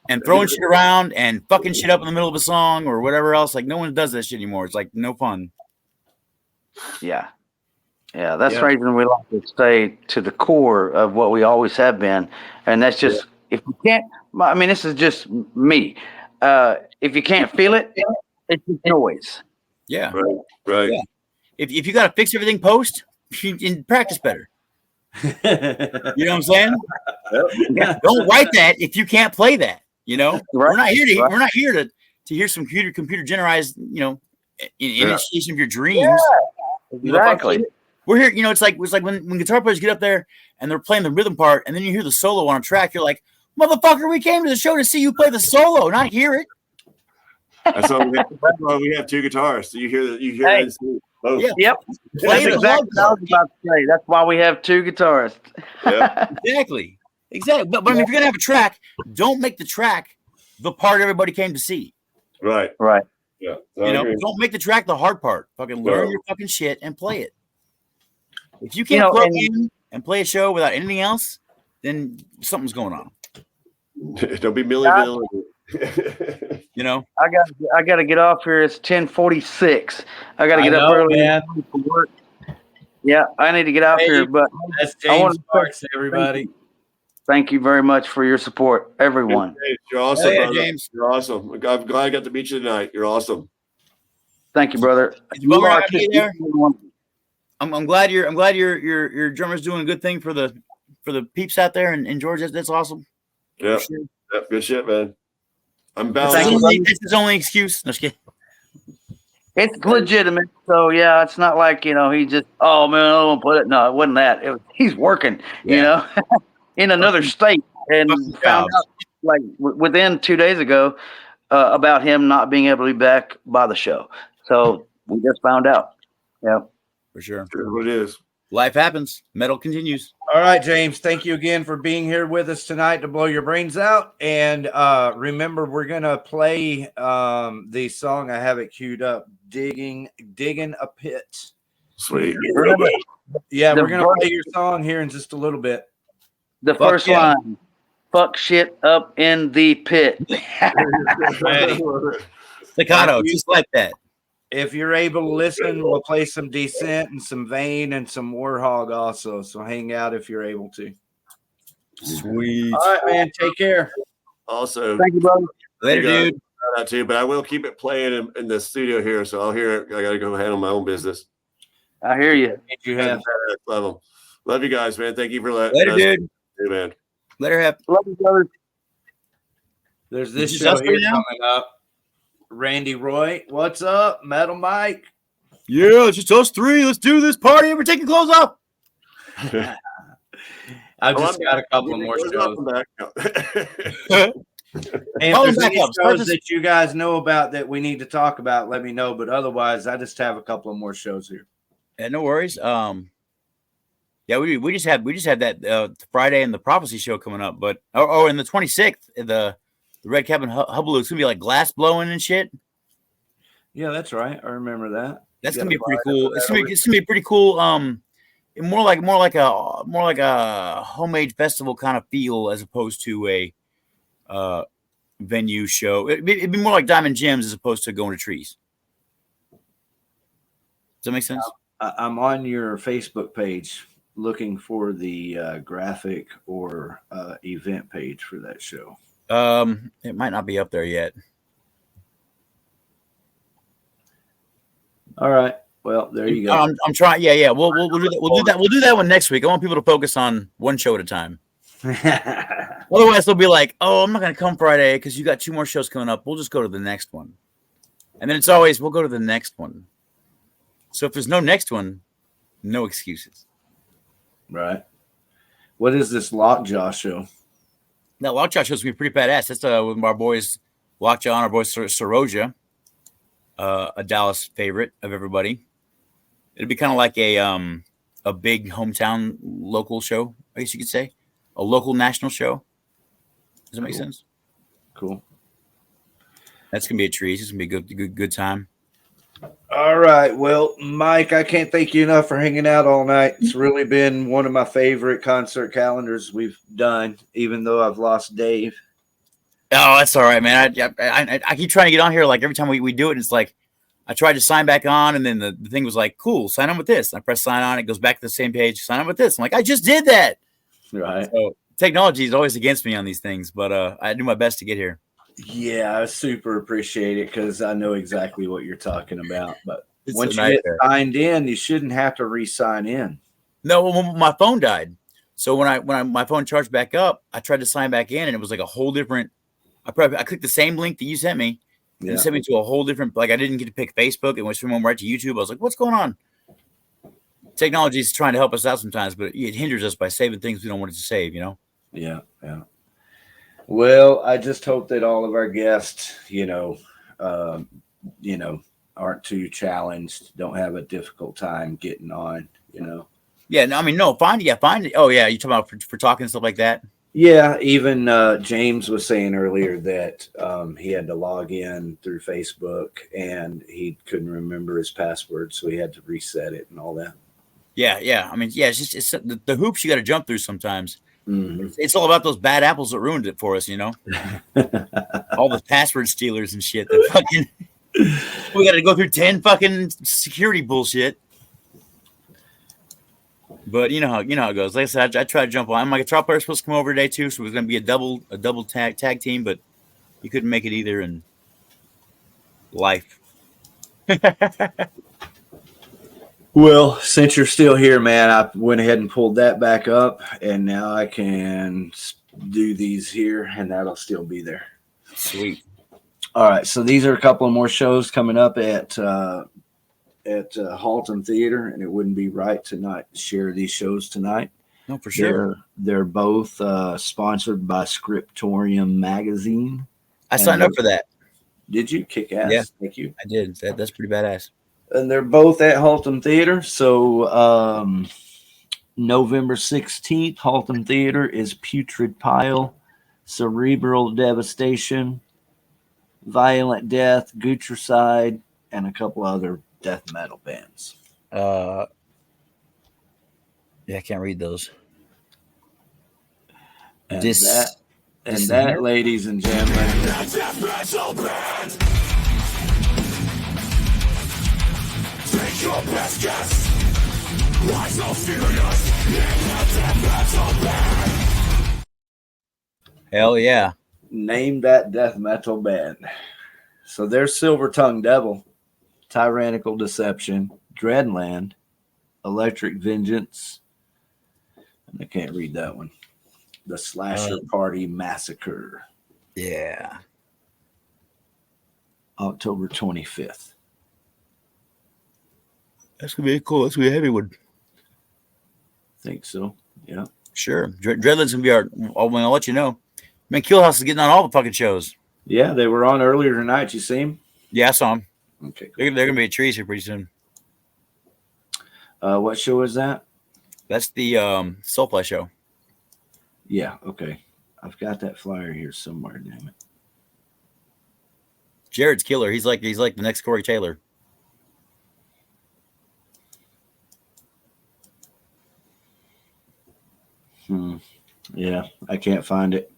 and throwing shit around and fucking shit up in the middle of a song or whatever else. Like, no one does that shit anymore. It's like no fun. Yeah. That's the reason we like to stay to the core of what we always have been, and that's just if you can't. I mean, this is just me. If you can't feel it, it's just noise. Yeah, right. Yeah. If you got to fix everything post, you can practice better. You know what I'm saying? Don't write that if you can't play that. You know, we're not here to hear some computer generalized, you know, initiation of your dreams. Yeah, exactly. We're here, you know, it's like when guitar players get up there and they're playing the rhythm part, and then you hear the solo on a track, you're like, motherfucker, we came to the show to see you play the solo, not hear it. That's why we have two guitars. So you hear both. Yeah. Yep. That's exactly what I was about to say. That's why we have two guitarists. Yep. Exactly. But I mean, if you're gonna have a track, don't make the track the part everybody came to see. Right. Yeah. You know, don't make the track the hard part. Fucking learn your fucking shit and play it. If you can't plug in and play a show without anything else, then something's going on. Don't be Millie. You know, I got to get off here. It's 10:46. I got to get up early for work. Yeah, I need to get out here. But that's James Sparks, everybody. Thank you very much for your support, everyone. You're awesome, brother. James. You're awesome. I'm glad I got to meet you tonight. You're awesome. Thank you, brother. I'm glad your drummer's doing a good thing for the peeps out there and George. That's awesome. Yeah, sure. Yep, good shit, man. I'm bound. That's his only excuse. No, just kidding. It's legitimate. So yeah, it's not like, you know, he just, oh man, I don't put it. No, it wasn't that. He's working, you know, in another state, and found out like within 2 days ago about him not being able to be back by the show. So we just found out. Yeah, for sure. Sure, it is. Life happens. Metal continues. All right, James. Thank you again for being here with us tonight to blow your brains out. And remember, we're gonna play the song. I have it queued up. Digging a pit. Sweet. We're gonna play your song here in just a little bit. The first line. Fuck shit up in the pit. Staccato, just like that. If you're able to listen, we'll play some Descent and some Vane and some Warhog also. So hang out if you're able to. Sweet. All right, man. Take care. Also, thank you, brother. Later, dude. That too, but I will keep it playing in the studio here, so I'll hear it. I got to go handle my own business. I hear you. You have level. Love you guys, man. Thank you for letting later, dude. Hey, man. Later, Hep. Love you, brother. There's this show here coming up. Randy Roy, what's up? Metal Mike. Yeah, it's just us three. Let's do this party. We're taking clothes off. I've just got a couple of more shows. And if there's any shows that you guys know about that we need to talk about, let me know. But otherwise, I just have a couple of more shows here. Yeah, no worries. Yeah, we just had that Friday and the Prophecy show coming up, but and the 26th, the Red Cabin Hubaloo, it's gonna be like glass blowing and shit. Yeah, that's right. I remember that. That's gonna be pretty cool. It's gonna be pretty cool. More like a homemade festival kind of feel as opposed to a venue show. It'd be more like Diamond Gems as opposed to going to trees. Does that make sense? I'm on your Facebook page looking for the graphic or event page for that show. It might not be up there yet. All right. Well, there you go. I'm trying. Yeah. We'll do that. We'll do that one next week. I want people to focus on one show at a time. Otherwise, they'll be like, "Oh, I'm not going to come Friday because you got 2 more shows coming up. We'll just go to the next one." And then it's always, "We'll go to the next one." So if there's no next one, no excuses. Right. What is this Lockjaw show? That Lockjaw show's gonna be pretty badass. That's with our boys Lockjaw and our boy Saroja, a Dallas favorite of everybody. It'd be kind of like a big hometown local show, I guess you could say, a local national show. Does that make sense? Cool. That's gonna be a treat. It's gonna be a good time. All right. Well, Mike, I can't thank you enough for hanging out all night. It's really been one of my favorite concert calendars we've done, even though I've lost Dave. Oh, that's all right, man. I keep trying to get on here. Like every time we do it, and it's like I tried to sign back on, and then the thing was like, "Cool, sign on with this." I press sign on, it goes back to the same page. Sign on with this. I'm like, I just did that. Right. So technology is always against me on these things, but I do my best to get here. Yeah, I super appreciate it because I know exactly what you're talking about. But It's once a you get nightmare. signed in, you shouldn't have to re-sign in. No, well, my phone died. So when my phone charged back up, I tried to sign back in, and it was like a whole different. I clicked the same link that you sent me. Yeah. It sent me to a whole different. Like I didn't get to pick Facebook. It went from right to YouTube. I was like, "What's going on?" Technology is trying to help us out sometimes, but it hinders us by saving things we don't want it to save. You know. Yeah. Well, I just hope that all of our guests, aren't too challenged, don't have a difficult time getting on, Yeah, no, I mean, no, find it. Oh, yeah, you talking about for talking and stuff like that? Yeah, even James was saying earlier that he had to log in through Facebook and he couldn't remember his password, so he had to reset it and all that. Yeah. I mean, yeah, it's the hoops you got to jump through sometimes. Mm-hmm. It's all about those bad apples that ruined it for us, all the password stealers and shit. That fucking we got to go through 10 fucking security bullshit. But you know how it goes. Like I said, I try to jump on. My guitar player's supposed to come over today too, so it was going to be a double tag team, but he couldn't make it either. And life. Well, since you're still here, man, I went ahead and pulled that back up, and now I can do these here, and that'll still be there. Sweet. All right, so these are a couple of more shows coming up at Haltom Theater, and it wouldn't be right to not share these shows tonight. No, for sure. They're both sponsored by Scriptorium Magazine. I signed up for that. Did you? Kick ass. Yeah. Thank you. I did. That's pretty badass. And they're both at Haltom Theater. So November 16th, Haltom Theater is Putrid Pile, Cerebral Devastation, Violent Death, Gutricide, and a couple other death metal bands. Yeah, I can't read those. And that, ladies and gentlemen, death metal band. Take your best guess. Why so serious in the death metal band? Hell yeah. Name that death metal band. So there's Silver Tongue Devil, Tyrannical Deception, Dreadland, Electric Vengeance, and I can't read that one. The Slasher Party Massacre. Yeah. October 25th. That's going to be cool. That's going to be a heavy one. Think so. Yeah. Sure. Dreadland's going to be I'm going to let you know. Man, Killhouse is getting on all the fucking shows. Yeah, they were on earlier tonight. You see them? Yeah, I saw them. Okay, cool. They're going to be at Trees here pretty soon. What show is that? That's the Soulfly show. Yeah, okay. I've got that flyer here somewhere, damn it. Jared's killer. He's like the next Corey Taylor. Yeah, I can't find it.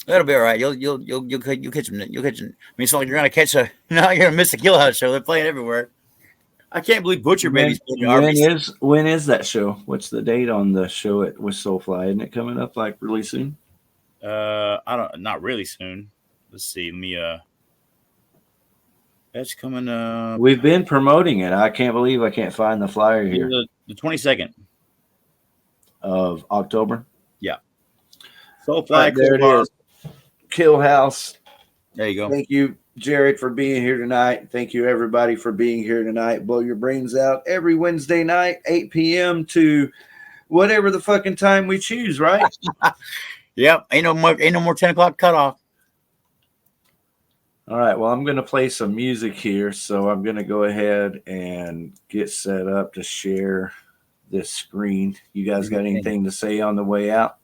That'll be all right. You'll catch them. You'll catch them. I mean, it's not like you're gonna catch you're gonna miss a Killhouse show. They're playing everywhere. I can't believe Butcher Baby's when is that show? What's the date on the show with Soulfly? Isn't it coming up like really soon? Not really soon. Let's see. Let me that's coming up. We've been promoting it. I can't believe I can't find the flyer here. The 22nd of October. Yeah. Soulfly, right, there it is. Kill House. There you go. Thank you, Jared, for being here tonight. Thank you, everybody, for being here tonight. Blow your brains out every Wednesday night, 8 p.m. to whatever the fucking time we choose, right? Yep. Ain't no more 10 o'clock cutoff. All right. Well, I'm going to play some music here. So I'm going to go ahead and get set up to share this screen. You guys got anything to say on the way out?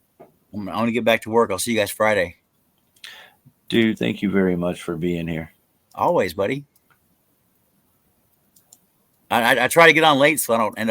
I'm going to get back to work. I'll see you guys Friday. Dude, thank you very much for being here. Always, buddy. I try to get on late so I don't end up